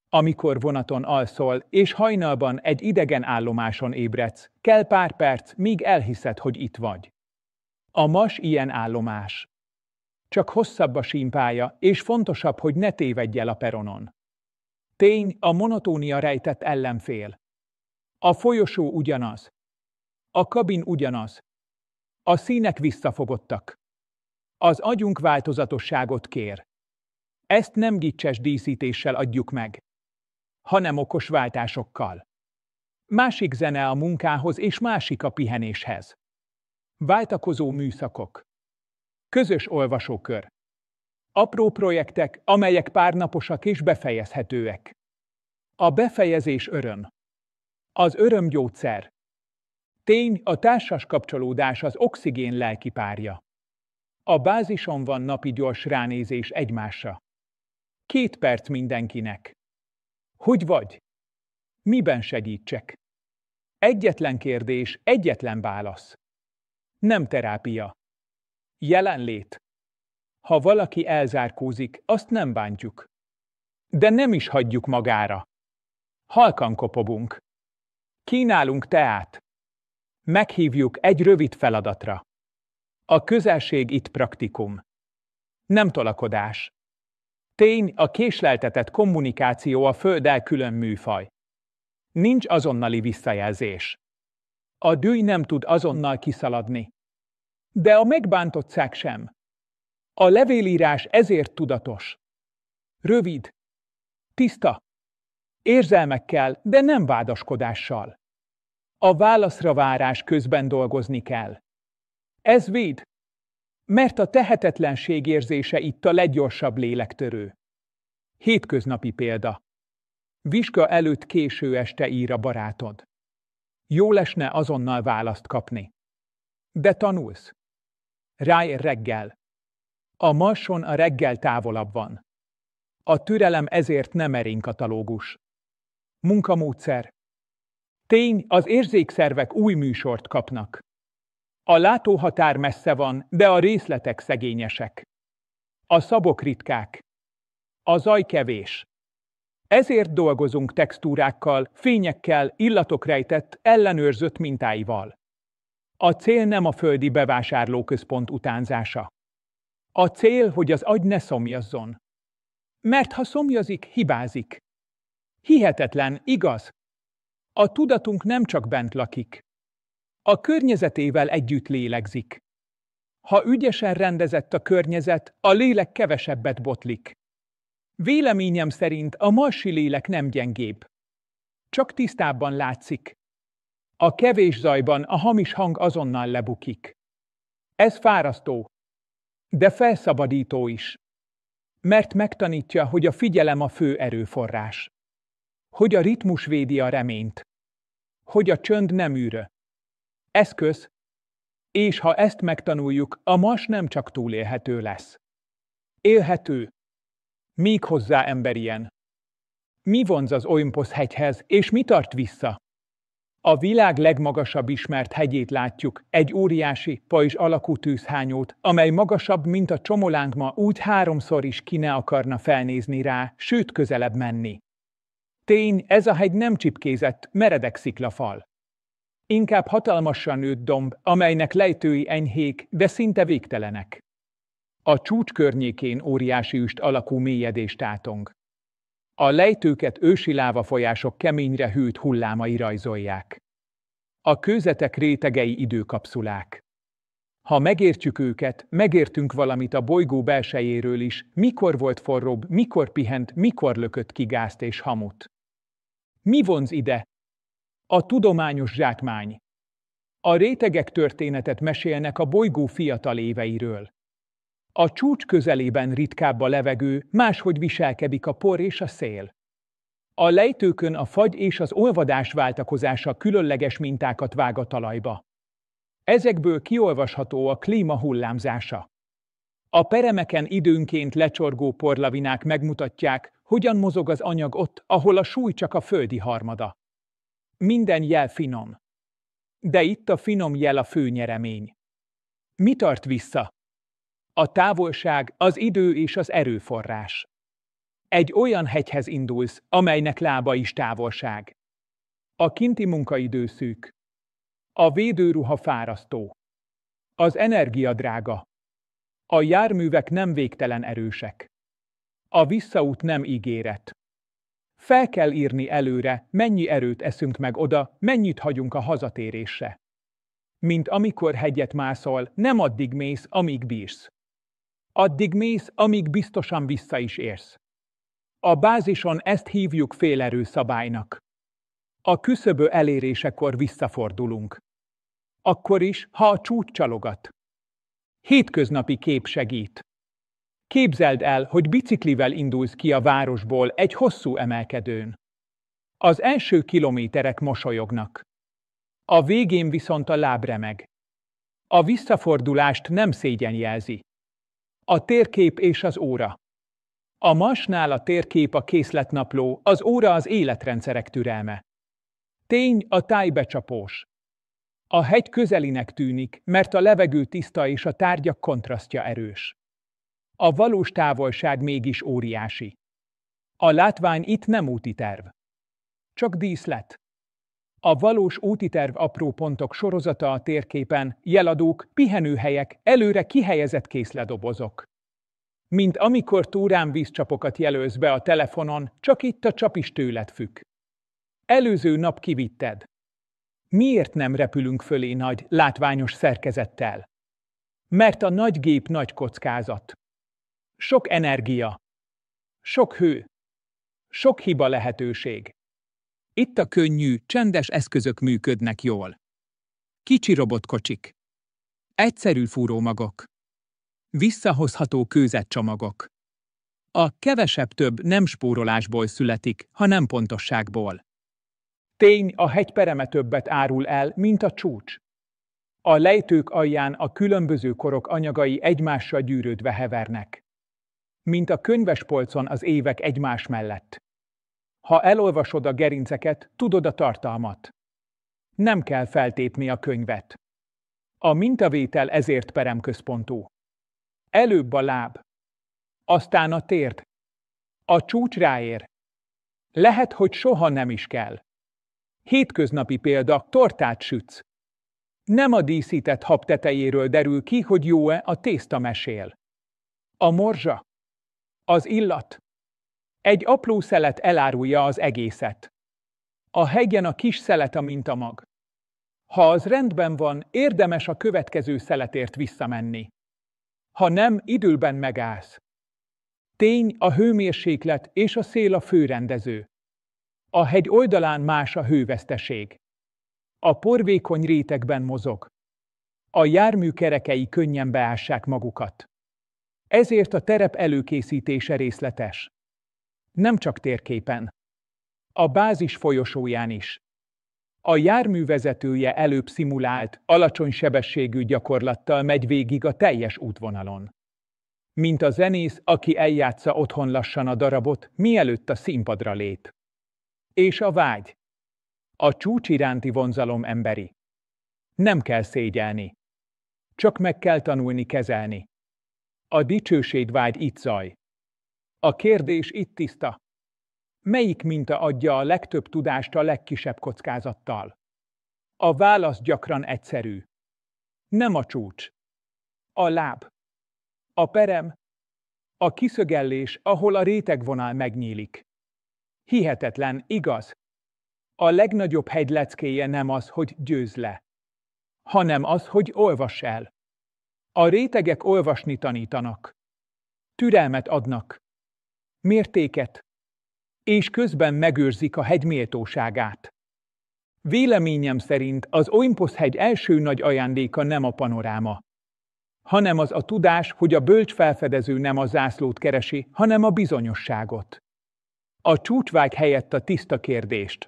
Amikor vonaton alszol, és hajnalban egy idegen állomáson ébredsz, kell pár perc, míg elhiszed, hogy itt vagy. A MAS ilyen állomás. Csak hosszabb a símpálya, és fontosabb, hogy ne tévedj el a peronon. Tény, a monotónia rejtett ellenfél. A folyosó ugyanaz. A kabin ugyanaz. A színek visszafogottak. Az agyunk változatosságot kér. Ezt nem gicses díszítéssel adjuk meg, hanem okos váltásokkal. Másik zene a munkához és másik a pihenéshez. Váltakozó műszakok. Közös olvasókör. Apró projektek, amelyek párnaposak és befejezhetőek. A befejezés öröm. Az öröm gyógyszer. Tény, a társas kapcsolódás az oxigén lelkipárja. A bázison van napi gyors ránézés egymásra. 2 perc mindenkinek. Hogy vagy? Miben segítsek? Egyetlen kérdés, egyetlen válasz. Nem terápia. Jelenlét. Ha valaki elzárkózik, azt nem bántjuk. De nem is hagyjuk magára. Halkan kopogunk. Kínálunk teát. Meghívjuk egy rövid feladatra. A közelség itt praktikum. Nem tolakodás. Tény, a késleltetett kommunikáció a földdel külön műfaj. Nincs azonnali visszajelzés. A dűj nem tud azonnal kiszaladni. De a megbántottság sem. A levélírás ezért tudatos. Rövid. Tiszta. Érzelmekkel, de nem vádaskodással. A válaszra várás közben dolgozni kell. Ez véd. Mert a tehetetlenség érzése itt a leggyorsabb lélektörő. Hétköznapi példa. Vizsga előtt késő este ír a barátod. Jól esne azonnal választ kapni. De tanulsz. Ráér reggel. A Marson a reggel távolabb van. A türelem ezért nem erénykatalógus. Munkamódszer. Tény, az érzékszervek új műsort kapnak. A látóhatár messze van, de a részletek szegényesek. A szabok ritkák. A zaj kevés. Ezért dolgozunk textúrákkal, fényekkel, illatok rejtett, ellenőrzött mintáival. A cél nem a földi bevásárlóközpont utánzása. A cél, hogy az agy ne szomjazzon. Mert ha szomjazik, hibázik. Hihetetlen, igaz? A tudatunk nem csak bent lakik. A környezetével együtt lélegzik. Ha ügyesen rendezett a környezet, a lélek kevesebbet botlik. Véleményem szerint a marsi lélek nem gyengébb. Csak tisztábban látszik. A kevés zajban a hamis hang azonnal lebukik. Ez fárasztó, de felszabadító is. Mert megtanítja, hogy a figyelem a fő erőforrás. Hogy a ritmus védi a reményt. Hogy a csönd nem űrö. Eszköz, és ha ezt megtanuljuk, a mars nem csak túlélhető lesz. Élhető. Méghozzá emberien. Mi vonz az Olympus-hegyhez, és mi tart vissza? A világ legmagasabb ismert hegyét látjuk, egy óriási, pajzs alakú tűzhányót, amely magasabb, mint a csomolánkma, úgy 3-szor is ki ne akarna felnézni rá, sőt közelebb menni. Tény, ez a hegy nem csipkézett, meredek sziklafal. Inkább hatalmasan nőtt domb, amelynek lejtői enyhék, de szinte végtelenek. A csúcs környékén óriási üst alakú mélyedés tátong. A lejtőket ősi lávafolyások keményre hűlt hullámai rajzolják. A kőzetek rétegei időkapszulák. Ha megértjük őket, megértünk valamit a bolygó belsejéről is, mikor volt forróbb, mikor pihent, mikor lökött ki gázt és hamut. Mi vonz ide? A tudományos zsákmány. A rétegek történetet mesélnek a bolygó fiatal éveiről. A csúcs közelében ritkább a levegő, máshogy viselkedik a por és a szél. A lejtőkön a fagy és az olvadás váltakozása különleges mintákat vág a talajba. Ezekből kiolvasható a klíma hullámzása. A peremeken időnként lecsorgó porlavinák megmutatják, hogyan mozog az anyag ott, ahol a súly csak a földi harmada. Minden jel finom. De itt a finom jel a fő nyeremény. Mi tart vissza? A távolság, az idő és az erőforrás. Egy olyan hegyhez indulsz, amelynek lába is távolság. A kinti munkaidő szűk. A védőruha fárasztó. Az energia drága. A járművek nem végtelen erősek. A visszaút nem ígéret. Fel kell írni előre, mennyi erőt eszünk meg oda, mennyit hagyunk a hazatérésre. Mint amikor hegyet mászol, nem addig mész, amíg bírsz. Addig mész, amíg biztosan vissza is érsz. A bázison ezt hívjuk félerő szabálynak. A küszöbö elérésekor visszafordulunk. Akkor is, ha a csúcs csalogat. Hétköznapi kép segít. Képzeld el, hogy biciklivel indulsz ki a városból egy hosszú emelkedőn. Az első kilométerek mosolyognak. A végén viszont a láb remeg. A visszafordulást nem szégyen jelzi. A térkép és az óra. A masnál a térkép a készletnapló, az óra az életrendszerek türelme. Tény, a tájbecsapós. A hegy közelinek tűnik, mert a levegő tiszta és a tárgyak kontrasztja erős. A valós távolság mégis óriási. A látvány itt nem útiterv. Csak díszlet. A valós útiterv apró pontok sorozata a térképen, jeladók, pihenőhelyek, előre kihelyezett készledobozok. Mint amikor túrán vízcsapokat jelölsz be a telefonon, csak itt a csap is tőled függ. Előző nap kivitted. Miért nem repülünk fölé nagy, látványos szerkezettel? Mert a nagy gép nagy kockázat. Sok energia. Sok hő. Sok hiba lehetőség. Itt a könnyű, csendes eszközök működnek jól. Kicsi robotkocsik. Egyszerű fúrómagok. Visszahozható kőzetcsomagok. A kevesebb-több nem spórolásból születik, hanem pontosságból. Tény, a hegypereme többet árul el, mint a csúcs. A lejtők alján a különböző korok anyagai egymással gyűrődve hevernek. Mint a könyvespolcon az évek egymás mellett. Ha elolvasod a gerinceket, tudod a tartalmat. Nem kell feltépni a könyvet. A mintavétel ezért peremközpontú. Előbb a láb. Aztán a térd. A csúcs ráér. Lehet, hogy soha nem is kell. Hétköznapi példa, tortát sütsz. Nem a díszített hab tetejéről derül ki, hogy jó-e, a tészta mesél. A morzsa. Az illat. Egy apró szelet elárulja az egészet. A hegyen a kis szelet a mintamag. Ha az rendben van, érdemes a következő szeletért visszamenni. Ha nem, időben megállsz. Tény, a hőmérséklet és a szél a főrendező. A hegy oldalán más a hőveszteség. A porvékony rétegben mozog. A jármű kerekei könnyen beássák magukat. Ezért a terep előkészítése részletes. Nem csak térképen. A bázis folyosóján is. A jármű vezetője előbb szimulált, alacsony sebességű gyakorlattal megy végig a teljes útvonalon. Mint a zenész, aki eljátsza otthon lassan a darabot, mielőtt a színpadra lép. És a vágy. A csúcs iránti vonzalom emberi. Nem kell szégyelni. Csak meg kell tanulni kezelni. A dicsőségvágy itt zaj. A kérdés itt tiszta. Melyik minta adja a legtöbb tudást a legkisebb kockázattal? A válasz gyakran egyszerű. Nem a csúcs. A láb. A perem. A kiszögellés, ahol a rétegvonal megnyílik. Hihetetlen, igaz? A legnagyobb hegy leckéje nem az, hogy győzz le, hanem az, hogy olvass el. A rétegek olvasni tanítanak. Türelmet adnak. Mértéket. És közben megőrzik a hegy méltóságát. Véleményem szerint az Olympus-hegy első nagy ajándéka nem a panoráma, hanem az a tudás, hogy a bölcs felfedező nem a zászlót keresi, hanem a bizonyosságot. A csúcsvágy helyett a tiszta kérdést.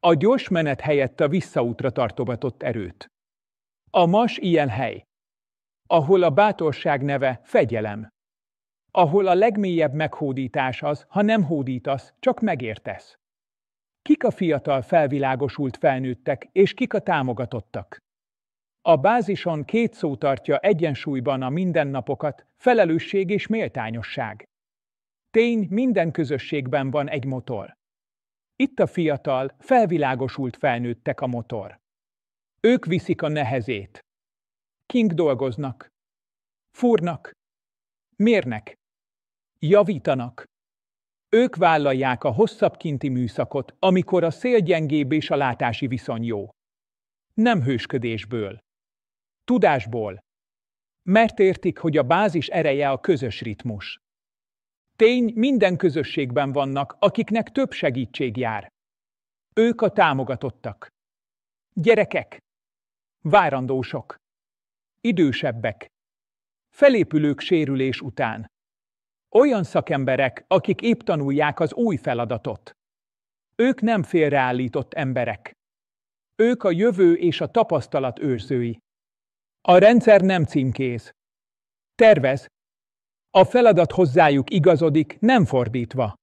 A gyors menet helyett a visszaútra tartogatott erőt. A Mars ilyen hely, ahol a bátorság neve fegyelem. Ahol a legmélyebb meghódítás az, ha nem hódítasz, csak megértesz. Kik a fiatal felvilágosult felnőttek, és kik a támogatottak? A bázison két szó tartja egyensúlyban a mindennapokat, felelősség és méltányosság. Tény, minden közösségben van egy motor. Itt a fiatal, felvilágosult felnőttek a motor. Ők viszik a nehezét. Kink dolgoznak. Fúrnak. Mérnek. Javítanak. Ők vállalják a hosszabb kinti műszakot, amikor a szél gyengébb és a látási viszony jó. Nem hősködésből. Tudásból. Mert értik, hogy a bázis ereje a közös ritmus. Tény, minden közösségben vannak, akiknek több segítség jár. Ők a támogatottak. Gyerekek. Várandósok. Idősebbek. Felépülők sérülés után. Olyan szakemberek, akik épp tanulják az új feladatot. Ők nem félreállított emberek. Ők a jövő és a tapasztalat őrzői. A rendszer nem címkéz. Tervez. A feladat hozzájuk igazodik, nem fordítva.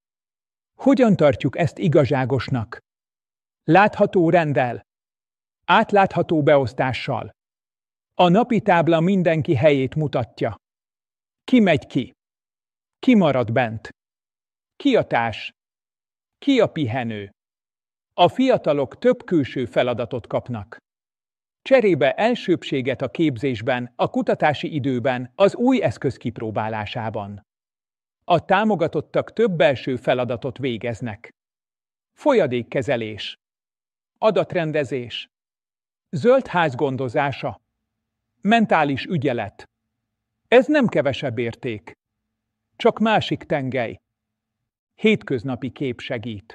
Hogyan tartjuk ezt igazságosnak? Látható renddel. Átlátható beosztással. A napi tábla mindenki helyét mutatja. Ki megy ki? Ki marad bent? Ki a társ? Ki a pihenő? A fiatalok több külső feladatot kapnak. Cserébe elsőbbséget a képzésben, a kutatási időben, az új eszköz kipróbálásában. A támogatottak több belső feladatot végeznek. Folyadékkezelés. Adatrendezés. Zöld ház gondozása. Mentális ügyelet. Ez nem kevesebb érték. Csak másik tengely. Hétköznapi kép segít.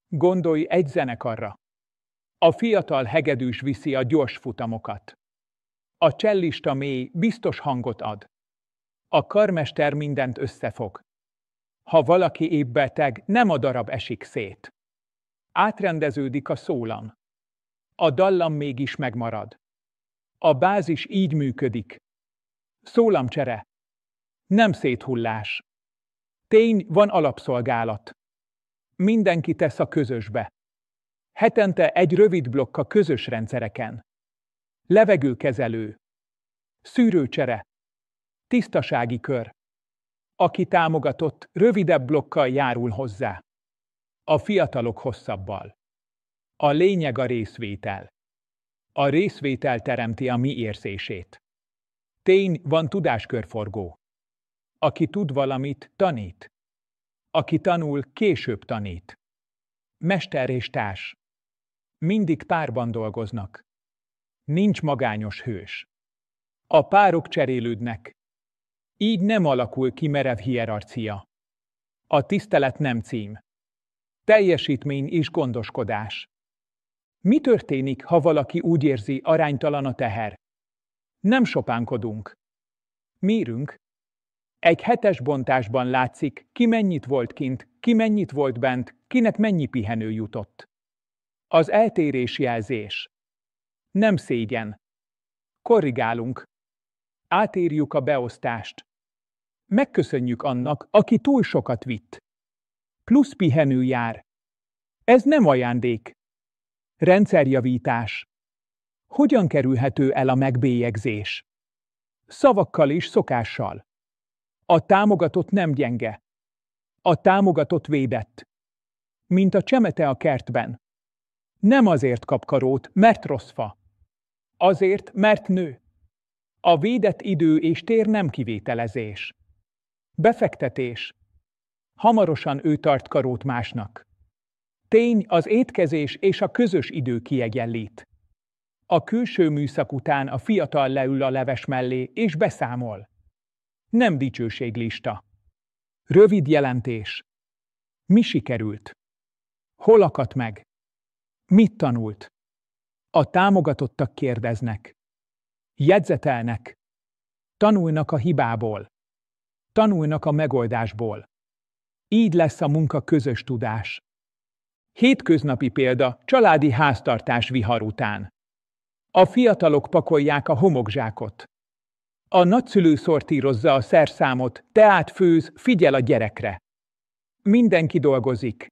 Gondolj egy zenekarra. A fiatal hegedűs viszi a gyors futamokat. A csellista mély, biztos hangot ad. A karmester mindent összefog. Ha valaki épp beteg, nem a darab esik szét. Átrendeződik a szólam. A dallam mégis megmarad. A bázis így működik. Szólamcsere. Nem széthullás. Tény, van alapszolgálat. Mindenki tesz a közösbe. Hetente egy rövid blokk a közös rendszereken. Levegőkezelő. Szűrőcsere. Tisztasági kör. Aki támogatott, rövidebb blokkal járul hozzá. A fiatalok hosszabbal. A lényeg a részvétel. A részvétel teremti a mi érzését. Tény, van tudáskörforgó. Aki tud valamit, tanít. Aki tanul, később tanít. Mester és társ. Mindig párban dolgoznak. Nincs magányos hős. A párok cserélődnek. Így nem alakul ki merev hierarchia. A tisztelet nem cím. Teljesítmény és gondoskodás. Mi történik, ha valaki úgy érzi, aránytalan a teher? Nem sopánkodunk. Mérünk. Egy hetes bontásban látszik, ki mennyit volt kint, ki mennyit volt bent, kinek mennyi pihenő jutott. Az eltérés jelzés. Nem szégyen. Korrigálunk. Átírjuk a beosztást. Megköszönjük annak, aki túl sokat vitt. Plusz pihenő jár. Ez nem ajándék. Rendszerjavítás. Hogyan kerülhető el a megbélyegzés? Szavakkal és szokással. A támogatott nem gyenge. A támogatott védett. Mint a csemete a kertben. Nem azért kap karót, mert rossz fa. Azért, mert nő. A védett idő és tér nem kivételezés. Befektetés. Hamarosan ő tart karót másnak. Tény, az étkezés és a közös idő kiegyenlít. A külső műszak után a fiatal leül a leves mellé és beszámol. Nem dicsőséglista. Rövid jelentés. Mi sikerült? Hol akadt meg? Mit tanult? A támogatottak kérdeznek. Jegyzetelnek. Tanulnak a hibából. Tanulnak a megoldásból. Így lesz a munka közös tudás. Hétköznapi példa, családi háztartás vihar után. A fiatalok pakolják a homokzsákot. A nagyszülő szortírozza a szerszámot, teát főz, figyel a gyerekre. Mindenki dolgozik.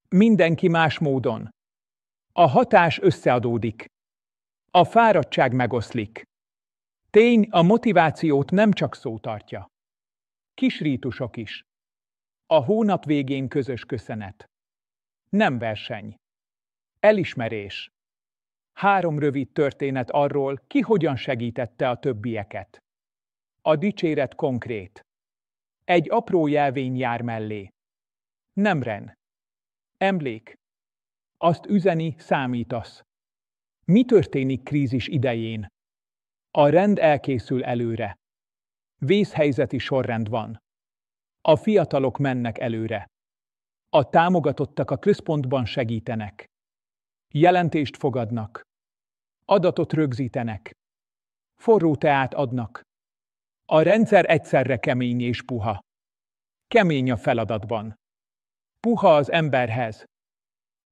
Mindenki más módon. A hatás összeadódik. A fáradtság megoszlik. Tény, a motivációt nem csak szó tartja. Kis rítusok is. A hónap végén közös köszönet. Nem verseny. Elismerés. 3 rövid történet arról, ki hogyan segítette a többieket. A dicséret konkrét. Egy apró jelvény jár mellé. Nem ren. Emlék. Azt üzeni, számítasz. Mi történik krízis idején? A rend elkészül előre. Vészhelyzeti sorrend van. A fiatalok mennek előre. A támogatottak a központban segítenek. Jelentést fogadnak. Adatot rögzítenek. Forró teát adnak. A rendszer egyszerre kemény és puha. Kemény a feladatban. Puha az emberhez.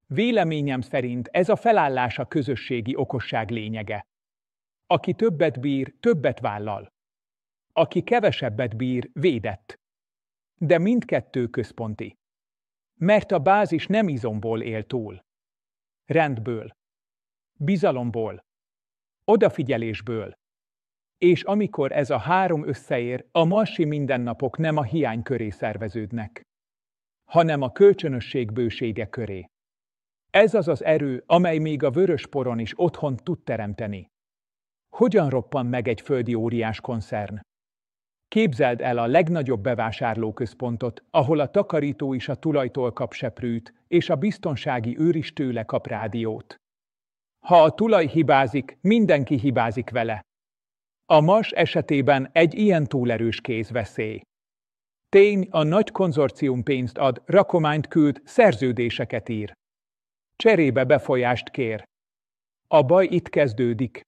Véleményem szerint ez a felállás a közösségi okosság lényege. Aki többet bír, többet vállal. Aki kevesebbet bír, védett. De mindkettő központi. Mert a bázis nem izomból él túl. Rendből. Bizalomból. Odafigyelésből. És amikor ez a 3 összeér, a marsi mindennapok nem a hiány köré szerveződnek, hanem a kölcsönösség bősége köré. Ez az az erő, amely még a Vörösporon is otthont tud teremteni. Hogyan roppan meg egy földi óriás koncern? Képzeld el a legnagyobb bevásárlóközpontot, ahol a takarító is a tulajtól kap seprűt, és a biztonsági őr is tőle kap rádiót. Ha a tulaj hibázik, mindenki hibázik vele. A Mars esetében egy ilyen túlerős kéz veszély. Tény, a nagy konzorcium pénzt ad, rakományt küld, szerződéseket ír. Cserébe befolyást kér. A baj itt kezdődik.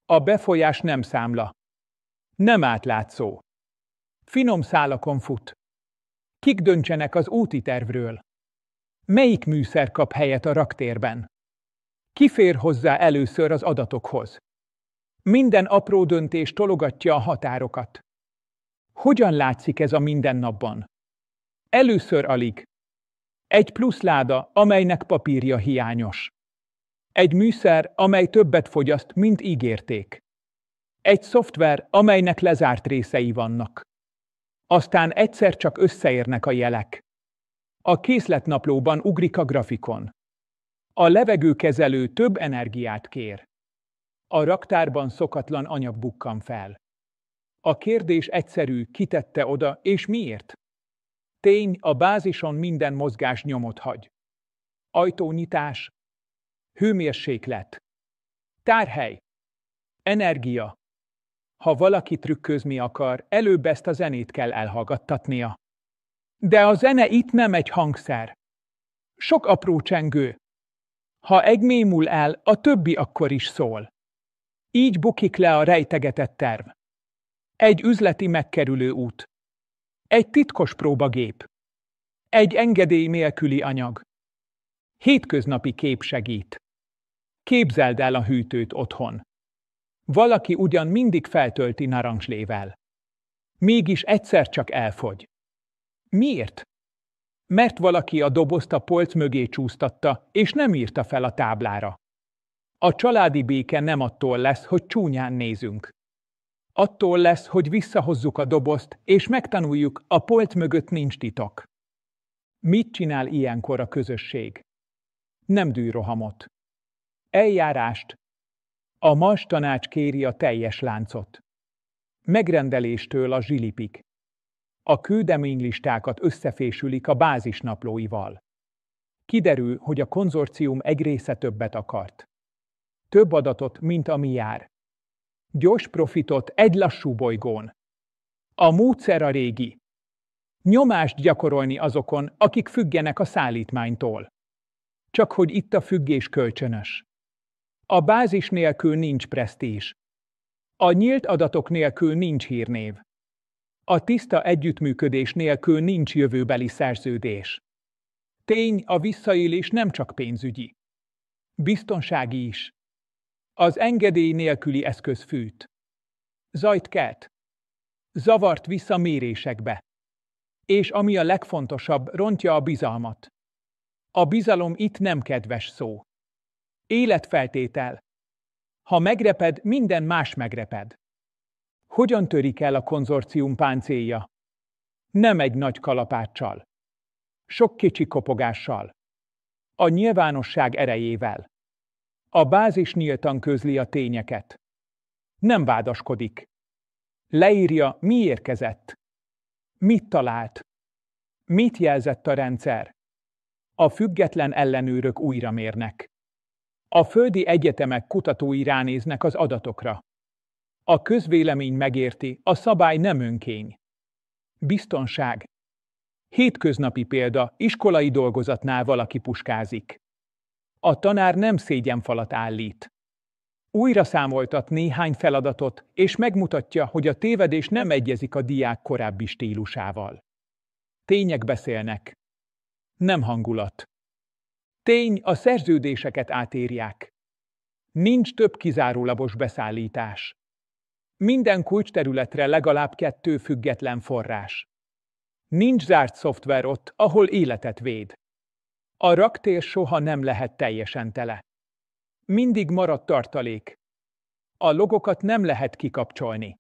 A befolyás nem számla. Nem átlátszó. Finom szálakon fut. Kik döntsenek az úti tervről? Melyik műszer kap helyet a raktérben? Ki fér hozzá először az adatokhoz? Minden apró döntés tologatja a határokat. Hogyan látszik ez a mindennapban? Először alig. Egy plusz láda, amelynek papírja hiányos. Egy műszer, amely többet fogyaszt, mint ígérték. Egy szoftver, amelynek lezárt részei vannak. Aztán egyszer csak összeérnek a jelek. A készletnaplóban ugrik a grafikon. A levegőkezelő több energiát kér. A raktárban szokatlan anyag bukkan fel. A kérdés egyszerű, ki tette oda, és miért? Tény, a bázison minden mozgás nyomot hagy. Ajtónyitás, hőmérséklet, tárhely, energia. Ha valaki trükközni akar, előbb ezt a zenét kell elhallgattatnia. De a zene itt nem egy hangszer. Sok apró csengő. Ha egy mémul el, a többi akkor is szól. Így bukik le a rejtegetett terv. Egy üzleti megkerülő út. Egy titkos próbagép. Egy engedély nélküli anyag. Hétköznapi kép segít. Képzeld el a hűtőt otthon. Valaki ugyan mindig feltölti narancslével. Mégis egyszer csak elfogy. Miért? Mert valaki a dobozt a polc mögé csúsztatta, és nem írta fel a táblára. A családi béke nem attól lesz, hogy csúnyán nézünk. Attól lesz, hogy visszahozzuk a dobozt, és megtanuljuk, a polc mögött nincs titok. Mit csinál ilyenkor a közösség? Nem dűrohamot. Eljárást. A Mars tanács kéri a teljes láncot. Megrendeléstől a zsilipig. A küldeménylistákat összefésülik a bázisnaplóival. Kiderül, hogy a konzorcium egy része többet akart. Több adatot, mint ami jár. Gyors profitot egy lassú bolygón. A módszer a régi. Nyomást gyakorolni azokon, akik függenek a szállítmánytól. Csak hogy itt a függés kölcsönös. A bázis nélkül nincs presztízs. A nyílt adatok nélkül nincs hírnév. A tiszta együttműködés nélkül nincs jövőbeli szerződés. Tény, a visszaélés nem csak pénzügyi. Biztonsági is. Az engedély nélküli eszköz fűt. Zajt kelt. Zavart vissza mérésekbe. És ami a legfontosabb, rontja a bizalmat. A bizalom itt nem kedves szó. Életfeltétel. Ha megreped, minden más megreped. Hogyan törik el a konzorcium páncélja? Nem egy nagy kalapáccsal. Sok kicsi kopogással. A nyilvánosság erejével. A bázis nyíltan közli a tényeket. Nem vádaskodik. Leírja, mi érkezett. Mit talált. Mit jelzett a rendszer. A független ellenőrök újra mérnek. A földi egyetemek kutatói ránéznek az adatokra. A közvélemény megérti, a szabály nem önkény. Biztonság. Hétköznapi példa, iskolai dolgozatnál valaki puskázik. A tanár nem szégyenfalat állít. Újra számoltat néhány feladatot, és megmutatja, hogy a tévedés nem egyezik a diák korábbi stílusával. Tények beszélnek. Nem hangulat. Tény, a szerződéseket átírják. Nincs több kizárólagos beszállítás. Minden kulcsterületre legalább 2 független forrás. Nincs zárt szoftver ott, ahol életet véd. A raktér soha nem lehet teljesen tele. Mindig marad tartalék. A logokat nem lehet kikapcsolni.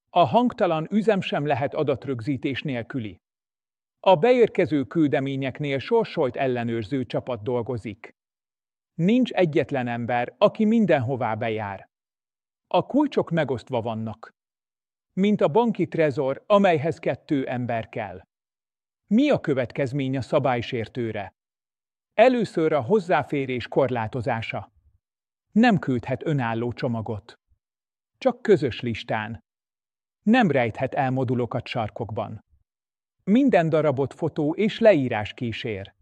A hangtalan üzem sem lehet adatrögzítés nélküli. A beérkező küldeményeknél sorsolt ellenőrző csapat dolgozik. Nincs egyetlen ember, aki mindenhová bejár. A kulcsok megosztva vannak. Mint a banki trezor, amelyhez 2 ember kell. Mi a következmény a szabálysértőre? Először a hozzáférés korlátozása. Nem küldhet önálló csomagot. Csak közös listán. Nem rejthet el modulokat sarkokban. Minden darabot fotó és leírás kísér.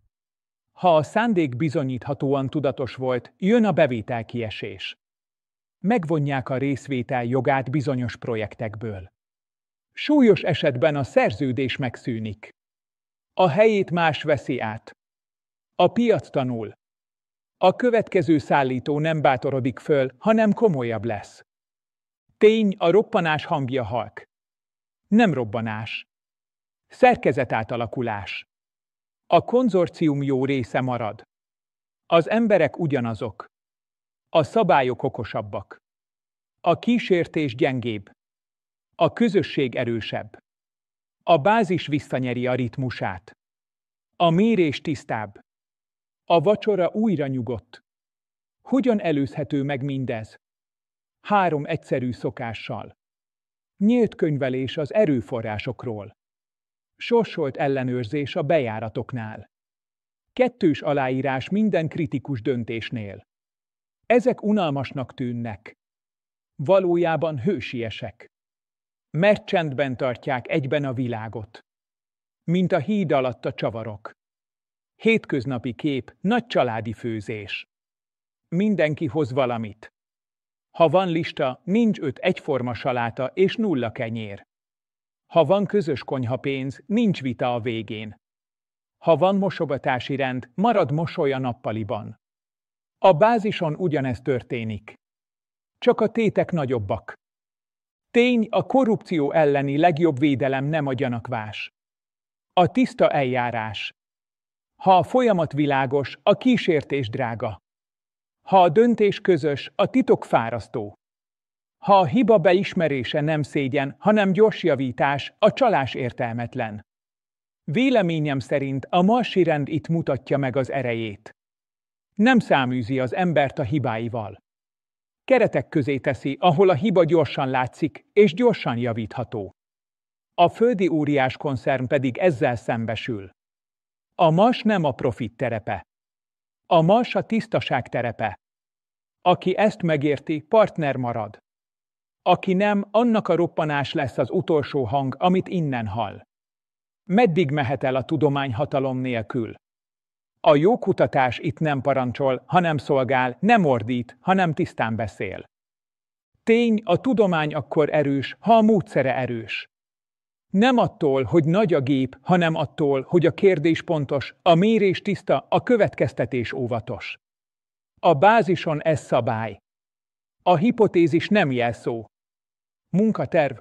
Ha a szándék bizonyíthatóan tudatos volt, jön a bevételkiesés. Megvonják a részvétel jogát bizonyos projektekből. Súlyos esetben a szerződés megszűnik. A helyét más veszi át. A piac tanul. A következő szállító nem bátorodik föl, hanem komolyabb lesz. Tény, a roppanás hangja halk. Nem robbanás. Szerkezetátalakulás. A konzorcium jó része marad. Az emberek ugyanazok. A szabályok okosabbak. A kísértés gyengébb. A közösség erősebb. A bázis visszanyeri a ritmusát. A mérés tisztább. A vacsora újra nyugodt. Hogyan előzhető meg mindez? 3 egyszerű szokással. Nyílt könyvelés az erőforrásokról. Sorsolt ellenőrzés a bejáratoknál. 2 aláírás minden kritikus döntésnél. Ezek unalmasnak tűnnek. Valójában hősiesek. Mert csendben tartják egyben a világot. Mint a híd alatt a csavarok. Hétköznapi kép, nagy családi főzés. Mindenki hoz valamit. Ha van lista, nincs 5 egyforma saláta és 0 kenyér. Ha van közös konyhapénz, nincs vita a végén. Ha van mosogatási rend, marad mosoly a nappaliban. A bázison ugyanez történik. Csak a tétek nagyobbak. Tény, a korrupció elleni legjobb védelem nem a gyanakvás. A tiszta eljárás. Ha a folyamat világos, a kísértés drága. Ha a döntés közös, a titok fárasztó. Ha a hiba beismerése nem szégyen, hanem gyors javítás, a csalás értelmetlen. Véleményem szerint a marsi rend itt mutatja meg az erejét. Nem száműzi az embert a hibáival. Keretek közé teszi, ahol a hiba gyorsan látszik, és gyorsan javítható. A földi óriás koncern pedig ezzel szembesül. A mars nem a profit terepe. A mars a tisztaság terepe. Aki ezt megérti, partner marad. Aki nem, annak a roppanás lesz az utolsó hang, amit innen hall. Meddig mehet el a tudomány hatalom nélkül? A jó kutatás itt nem parancsol, hanem szolgál, nem ordít, hanem tisztán beszél. Tény, a tudomány akkor erős, ha a módszere erős. Nem attól, hogy nagy a gép, hanem attól, hogy a kérdés pontos, a mérés tiszta, a következtetés óvatos. A bázison ez szabály. A hipotézis nem jelszó. Munkaterv.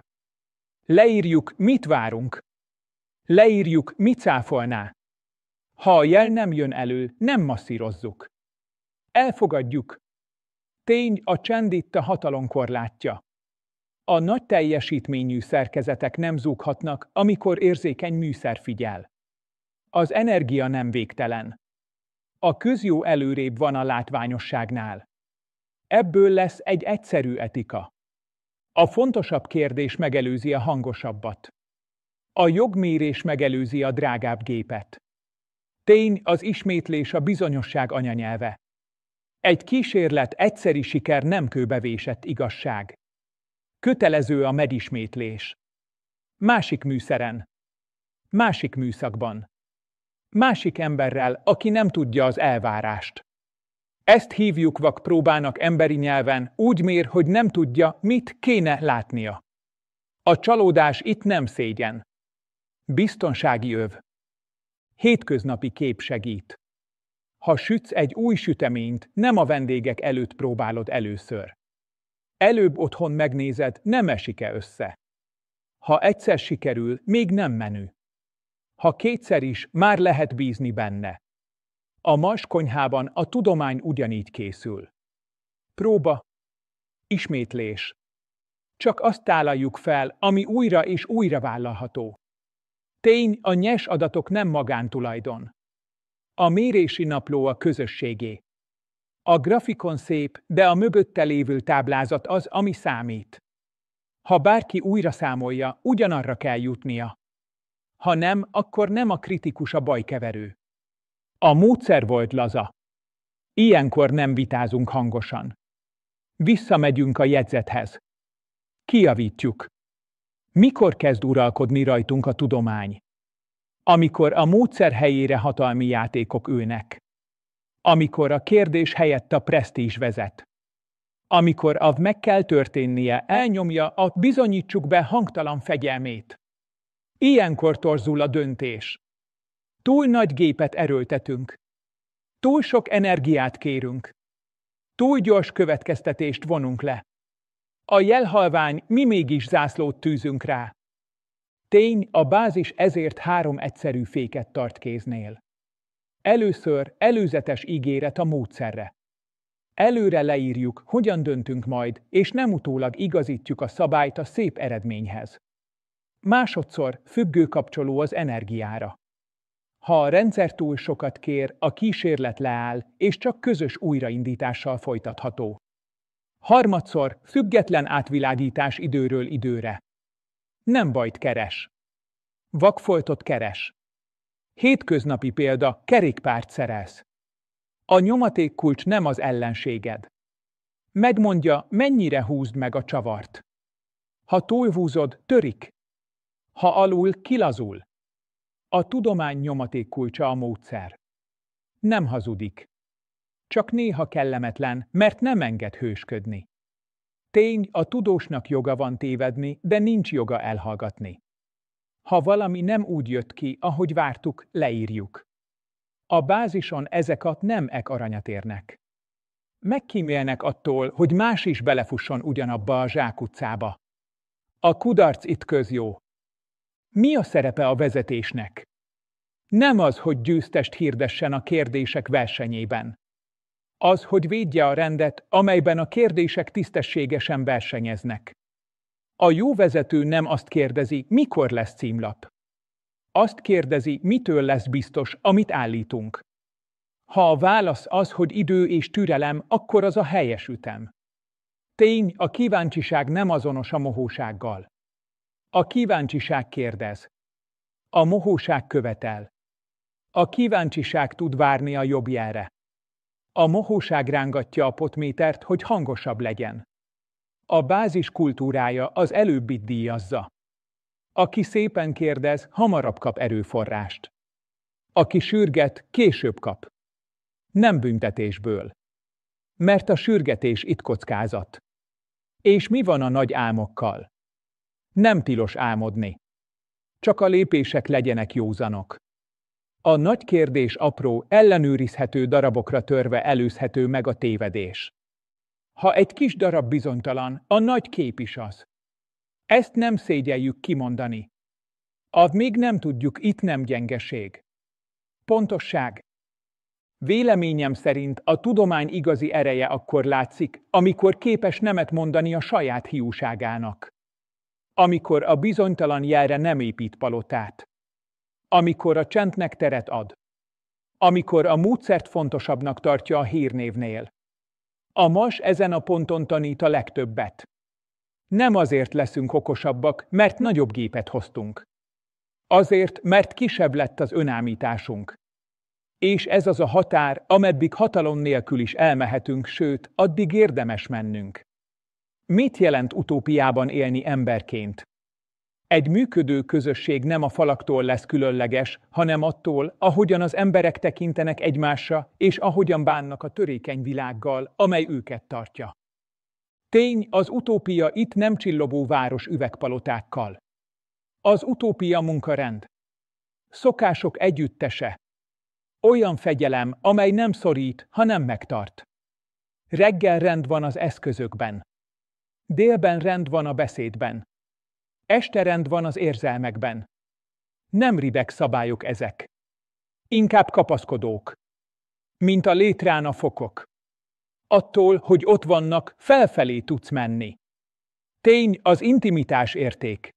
Leírjuk, mit várunk. Leírjuk, mit cáfolná. Ha a jel nem jön elő, nem masszírozzuk. Elfogadjuk. Tény, a csend itt a hatalom korlátja. A nagy teljesítményű szerkezetek nem zúghatnak, amikor érzékeny műszer figyel. Az energia nem végtelen. A közjó előrébb van a látványosságnál. Ebből lesz egy egyszerű etika. A fontosabb kérdés megelőzi a hangosabbat. A jogmérés megelőzi a drágább gépet. Tény, az ismétlés a bizonyosság anyanyelve. Egy kísérlet egyszeri siker nem kőbevésett igazság. Kötelező a megismétlés. Másik műszeren. Másik műszakban. Másik emberrel, aki nem tudja az elvárást. Ezt hívjuk vakpróbának emberi nyelven, úgy mér, hogy nem tudja, mit kéne látnia. A csalódás itt nem szégyen. Biztonsági öv. Hétköznapi kép segít. Ha sütsz egy új süteményt, nem a vendégek előtt próbálod először. Előbb otthon megnézed, nem esik-e össze. Ha egyszer sikerül, még nem menő. Ha kétszer is, már lehet bízni benne. A Mars konyhában a tudomány ugyanígy készül. Próba. Ismétlés. Csak azt tálaljuk fel, ami újra és újra vállalható. Tény, a nyers adatok nem magántulajdon. A mérési napló a közösségé. A grafikon szép, de a mögötte lévő táblázat az, ami számít. Ha bárki újra számolja, ugyanarra kell jutnia. Ha nem, akkor nem a kritikus a bajkeverő. A módszer volt laza. Ilyenkor nem vitázunk hangosan. Visszamegyünk a jegyzethez. Kijavítjuk. Mikor kezd uralkodni rajtunk a tudomány? Amikor a módszer helyére hatalmi játékok ülnek. Amikor a kérdés helyett a presztízs vezet. Amikor meg kell történnie, elnyomja a bizonyítsuk be hangtalan fegyelmét. Ilyenkor torzul a döntés. Túl nagy gépet erőltetünk. Túl sok energiát kérünk. Túl gyors következtetést vonunk le. A jelhalvány, mi mégis zászlót tűzünk rá. Tény, a bázis ezért 3 egyszerű féket tart kéznél. Először előzetes ígéret a módszerre. Előre leírjuk, hogyan döntünk majd, és nem utólag igazítjuk a szabályt a szép eredményhez. Másodszor függőkapcsoló az energiára. Ha a rendszer túl sokat kér, a kísérlet leáll, és csak közös újraindítással folytatható. Harmadszor független átvilágítás időről időre. Nem bajt keres. Vakfoltot keres. Hétköznapi példa, kerékpárt szerelsz. A nyomatékkulcs nem az ellenséged. Megmondja, mennyire húzd meg a csavart. Ha túlhúzod, törik. Ha alul, kilazul. A tudomány nyomatékkulcsa a módszer. Nem hazudik. Csak néha kellemetlen, mert nem enged hősködni. Tény, a tudósnak joga van tévedni, de nincs joga elhallgatni. Ha valami nem úgy jött ki, ahogy vártuk, leírjuk. A bázison ezek a nem-ek aranyat érnek. Megkímélnek attól, hogy más is belefusson ugyanabba a zsákutcába. A kudarc itt közjó. Mi a szerepe a vezetésnek? Nem az, hogy győztest hirdessen a kérdések versenyében. Az, hogy védje a rendet, amelyben a kérdések tisztességesen versenyeznek. A jó vezető nem azt kérdezi, mikor lesz címlap. Azt kérdezi, mitől lesz biztos, amit állítunk. Ha a válasz az, hogy idő és türelem, akkor az a helyes ütem. Tény, a kíváncsiság nem azonos a mohósággal. A kíváncsiság kérdez. A mohóság követel. A kíváncsiság tud várni a jobb jelre. A mohóság rángatja a potmétert, hogy hangosabb legyen. A bázis kultúrája az előbbit díjazza. Aki szépen kérdez, hamarabb kap erőforrást. Aki sürget, később kap. Nem büntetésből. Mert a sürgetés itt kockázat. És mi van a nagy álmokkal? Nem tilos álmodni. Csak a lépések legyenek józanok. A nagy kérdés apró, ellenőrizhető darabokra törve előzhető meg a tévedés. Ha egy kis darab bizonytalan, a nagy kép is az. Ezt nem szégyeljük kimondani. Még nem tudjuk, itt nem gyengeség. Pontosság. Véleményem szerint a tudomány igazi ereje akkor látszik, amikor képes nemet mondani a saját hiúságának. Amikor a bizonytalan jelre nem épít palotát. Amikor a csendnek teret ad. Amikor a módszert fontosabbnak tartja a hírnévnél. A MAS ezen a ponton tanít a legtöbbet. Nem azért leszünk okosabbak, mert nagyobb gépet hoztunk. Azért, mert kisebb lett az önállításunk. És ez az a határ, ameddig hatalom nélkül is elmehetünk, sőt, addig érdemes mennünk. Mit jelent utópiában élni emberként? Egy működő közösség nem a falaktól lesz különleges, hanem attól, ahogyan az emberek tekintenek egymásra, és ahogyan bánnak a törékeny világgal, amely őket tartja. Tény, az utópia itt nem csillogó város üvegpalotákkal. Az utópia munkarend. Szokások együttese. Olyan fegyelem, amely nem szorít, hanem megtart. Reggel rend van az eszközökben. Délben rend van a beszédben. Este rend van az érzelmekben. Nem rideg szabályok ezek. Inkább kapaszkodók. Mint a létrán a fokok. Attól, hogy ott vannak, felfelé tudsz menni. Tény, az intimitás érték.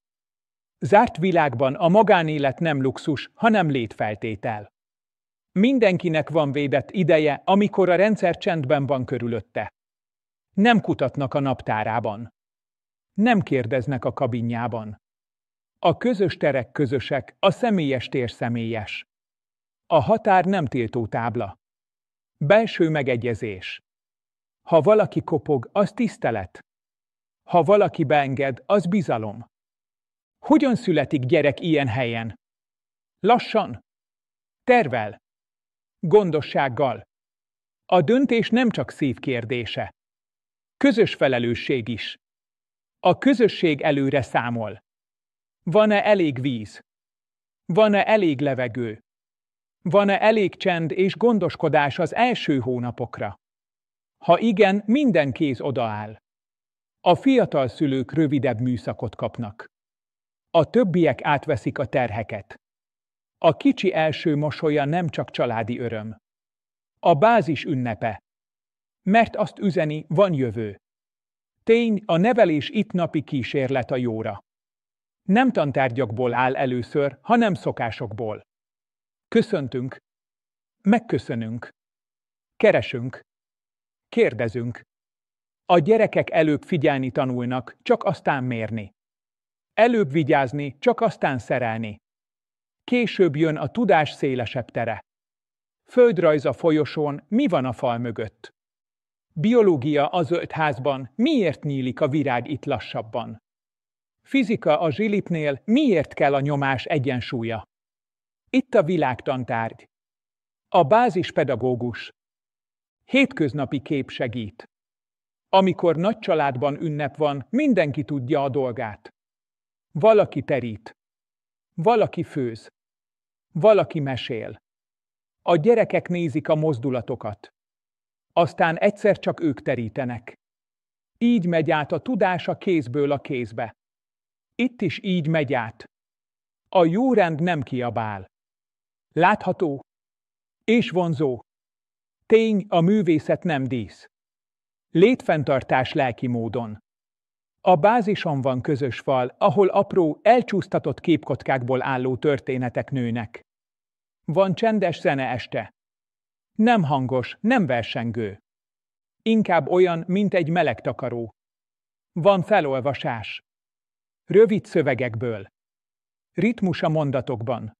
Zárt világban a magánélet nem luxus, hanem létfeltétel. Mindenkinek van védett ideje, amikor a rendszer csendben van körülötte. Nem kutatnak a naptárában. Nem kérdeznek a kabinjában. A közös terek közösek, a személyes tér személyes. A határ nem tiltó tábla. Belső megegyezés. Ha valaki kopog, az tisztelet. Ha valaki beenged, az bizalom. Hogyan születik gyerek ilyen helyen? Lassan. Tervel. Gondossággal. A döntés nem csak szív kérdése. Közös felelősség is. A közösség előre számol. Van-e elég víz? Van-e elég levegő? Van-e elég csend és gondoskodás az első hónapokra? Ha igen, minden kéz odaáll. A fiatal szülők rövidebb műszakot kapnak. A többiek átveszik a terheket. A kicsi első mosolya nem csak családi öröm. A bázis ünnepe. Mert azt üzeni, van jövő. Tény, a nevelés itt napi kísérlet a jóra. Nem tantárgyakból áll először, hanem szokásokból. Köszöntünk. Megköszönünk. Keresünk. Kérdezünk. A gyerekek előbb figyelni tanulnak, csak aztán mérni. Előbb vigyázni, csak aztán szerelni. Később jön a tudás szélesebb tere. Földrajz a folyosón, mi van a fal mögött? Biológia a zöld házban, miért nyílik a virág itt lassabban? Fizika a zsilipnél, miért kell a nyomás egyensúlya? Itt a világtantárgy. A bázispedagógus. Hétköznapi kép segít. Amikor nagy családban ünnep van, mindenki tudja a dolgát. Valaki terít. Valaki főz. Valaki mesél. A gyerekek nézik a mozdulatokat. Aztán egyszer csak ők terítenek. Így megy át a tudás a kézből a kézbe. Itt is így megy át. A jó rend nem kiabál. Látható és vonzó. Tény, a művészet nem dísz. Létfenntartás lelki módon. A bázison van közös fal, ahol apró, elcsúsztatott képkockákból álló történetek nőnek. Van csendes zene este. Nem hangos, nem versengő. Inkább olyan, mint egy meleg takaró. Van felolvasás. Rövid szövegekből. Ritmus a mondatokban.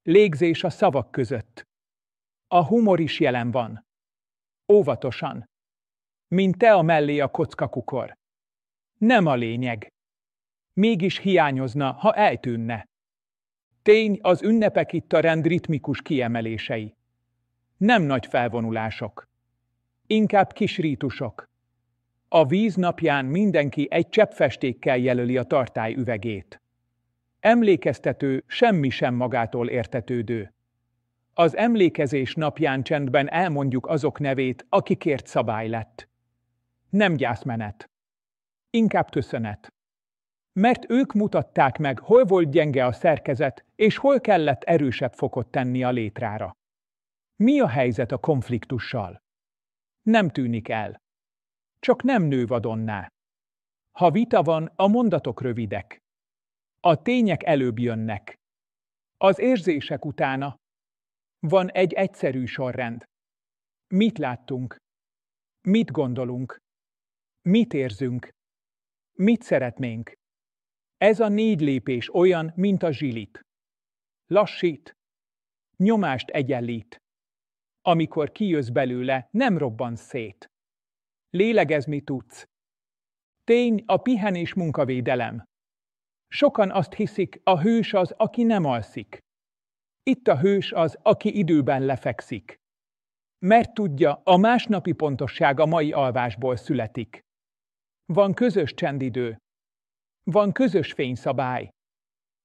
Légzés a szavak között. A humor is jelen van. Óvatosan. Mint te a mellé a kockakukor. Nem a lényeg. Mégis hiányozna, ha eltűnne. Tény, az ünnepek itt a rend ritmikus kiemelései. Nem nagy felvonulások. Inkább kis rítusok. A víz napján mindenki egy csepp festékkel jelöli a tartály üvegét. Emlékeztető, semmi sem magától értetődő. Az emlékezés napján csendben elmondjuk azok nevét, akikért szabály lett. Nem gyászmenet. Inkább köszönet. Mert ők mutatták meg, hol volt gyenge a szerkezet, és hol kellett erősebb fokot tenni a létrára. Mi a helyzet a konfliktussal? Nem tűnik el. Csak nem nő vadonná. Ha vita van, a mondatok rövidek. A tények előbb jönnek. Az érzések utána. Van egy egyszerű sorrend. Mit láttunk? Mit gondolunk? Mit érzünk? Mit szeretnénk? Ez a 4 lépés olyan, mint a zsilit. Lassít. Nyomást egyenlít. Amikor kijössz belőle, nem robbansz szét. Lélegezni tudsz. Tény, a pihenés munkavédelem. Sokan azt hiszik, a hős az, aki nem alszik. Itt a hős az, aki időben lefekszik. Mert tudja, a másnapi pontosság a mai alvásból születik. Van közös csendidő. Van közös fényszabály.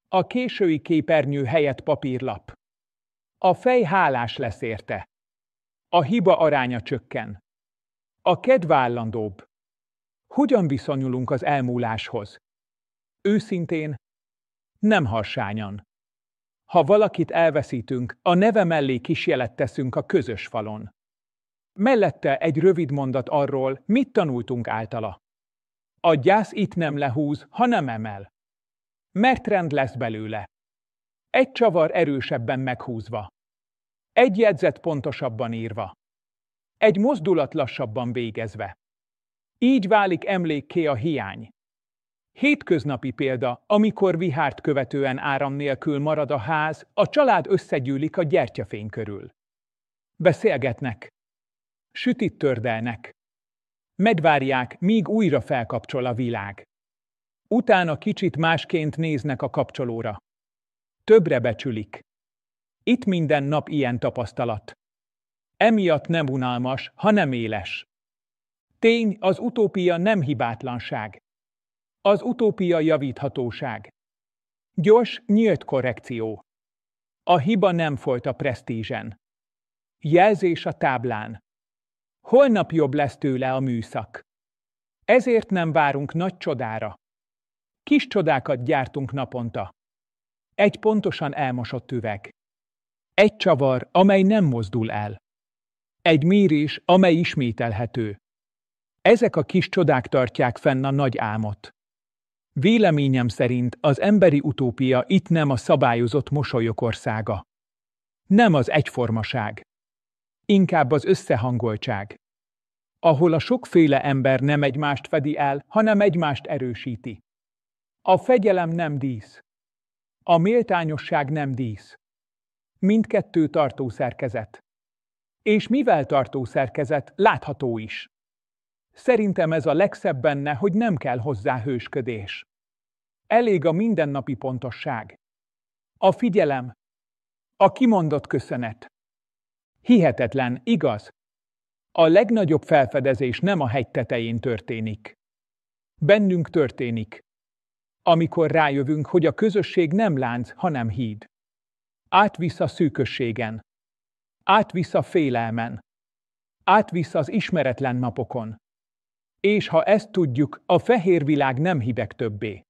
A késői képernyő helyett papírlap. A fej hálás lesz érte. A hiba aránya csökken. A kedv állandóbb. Hogyan viszonyulunk az elmúláshoz? Őszintén, nem harsányan. Ha valakit elveszítünk, a neve mellé kisjelet teszünk a közös falon. Mellette egy rövid mondat arról, mit tanultunk általa. A gyász itt nem lehúz, hanem emel. Mert rend lesz belőle. Egy csavar erősebben meghúzva. Egy jegyzet pontosabban írva. Egy mozdulat lassabban végezve. Így válik emlékké a hiány. Hétköznapi példa, amikor vihárt követően áram nélkül marad a ház, a család összegyűlik a gyertyafény körül. Beszélgetnek. Sütit tördelnek. Megvárják, míg újra felkapcsol a világ. Utána kicsit másként néznek a kapcsolóra. Többre becsülik. Itt minden nap ilyen tapasztalat. Emiatt nem unalmas, hanem éles. Tény, az utópia nem hibátlanság. Az utópia javíthatóság. Gyors, nyílt korrekció. A hiba nem folyt a presztízsen. Jelzés a táblán. Holnap jobb lesz tőle a műszak. Ezért nem várunk nagy csodára. Kis csodákat gyártunk naponta. Egy pontosan elmosott üveg. Egy csavar, amely nem mozdul el. Egy mérés, amely ismételhető. Ezek a kis csodák tartják fenn a nagy álmot. Véleményem szerint az emberi utópia itt nem a szabályozott mosolyok országa. Nem az egyformaság. Inkább az összehangoltság. Ahol a sokféle ember nem egymást fedi el, hanem egymást erősíti. A fegyelem nem dísz. A méltányosság nem dísz. Mindkettő tartószerkezet. És mivel tartószerkezet, látható is. Szerintem ez a legszebb benne, hogy nem kell hozzá hősködés. Elég a mindennapi pontosság. A figyelem. A kimondott köszönet. Hihetetlen, igaz? A legnagyobb felfedezés nem a hegy tetején történik. Bennünk történik. Amikor rájövünk, hogy a közösség nem lánc, hanem híd. Átvisz a szűkösségen. Átvisz a félelmen. Átvisz az ismeretlen napokon. És ha ezt tudjuk, a fehér világ nem hideg többé.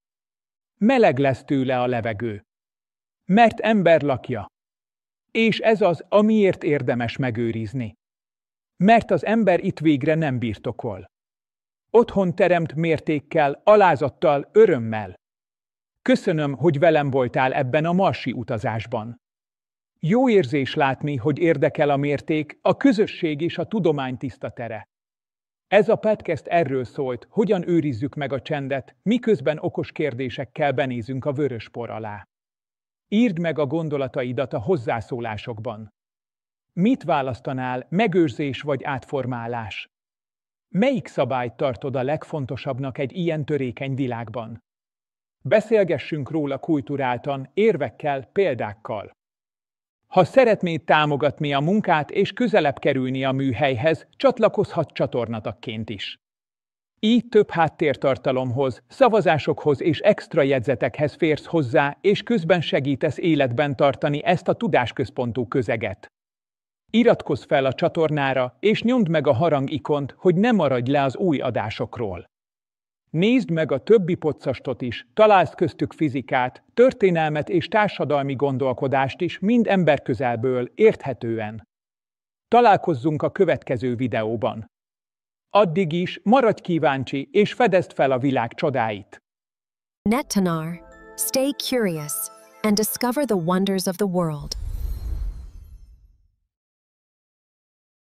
Meleg lesz tőle a levegő. Mert ember lakja. És ez az, amiért érdemes megőrizni. Mert az ember itt végre nem birtokol. Otthon teremt mértékkel, alázattal, örömmel. Köszönöm, hogy velem voltál ebben a marsi utazásban. Jó érzés látni, hogy érdekel a mérték, a közösség és a tudomány tiszta tere. Ez a podcast erről szólt, hogyan őrizzük meg a csendet, miközben okos kérdésekkel benézünk a vöröspor alá. Írd meg a gondolataidat a hozzászólásokban. Mit választanál, megőrzés vagy átformálás? Melyik szabályt tartod a legfontosabbnak egy ilyen törékeny világban? Beszélgessünk róla kulturáltan, érvekkel, példákkal. Ha szeretnéd támogatni a munkát és közelebb kerülni a műhelyhez, csatlakozhatsz csatornatagként is. Így több háttértartalomhoz, szavazásokhoz és extra jegyzetekhez férsz hozzá, és közben segítesz életben tartani ezt a tudásközpontú közeget. Iratkozz fel a csatornára, és nyomd meg a harang ikont, hogy ne maradj le az új adásokról. Nézd meg a többi podsastot is, találsz köztük fizikát, történelmet és társadalmi gondolkodást is mind emberközelből, érthetően. Találkozzunk a következő videóban. Addig is maradj kíváncsi és fedezd fel a világ csodáit. Net Tanar, stay curious and discover the wonders of the world.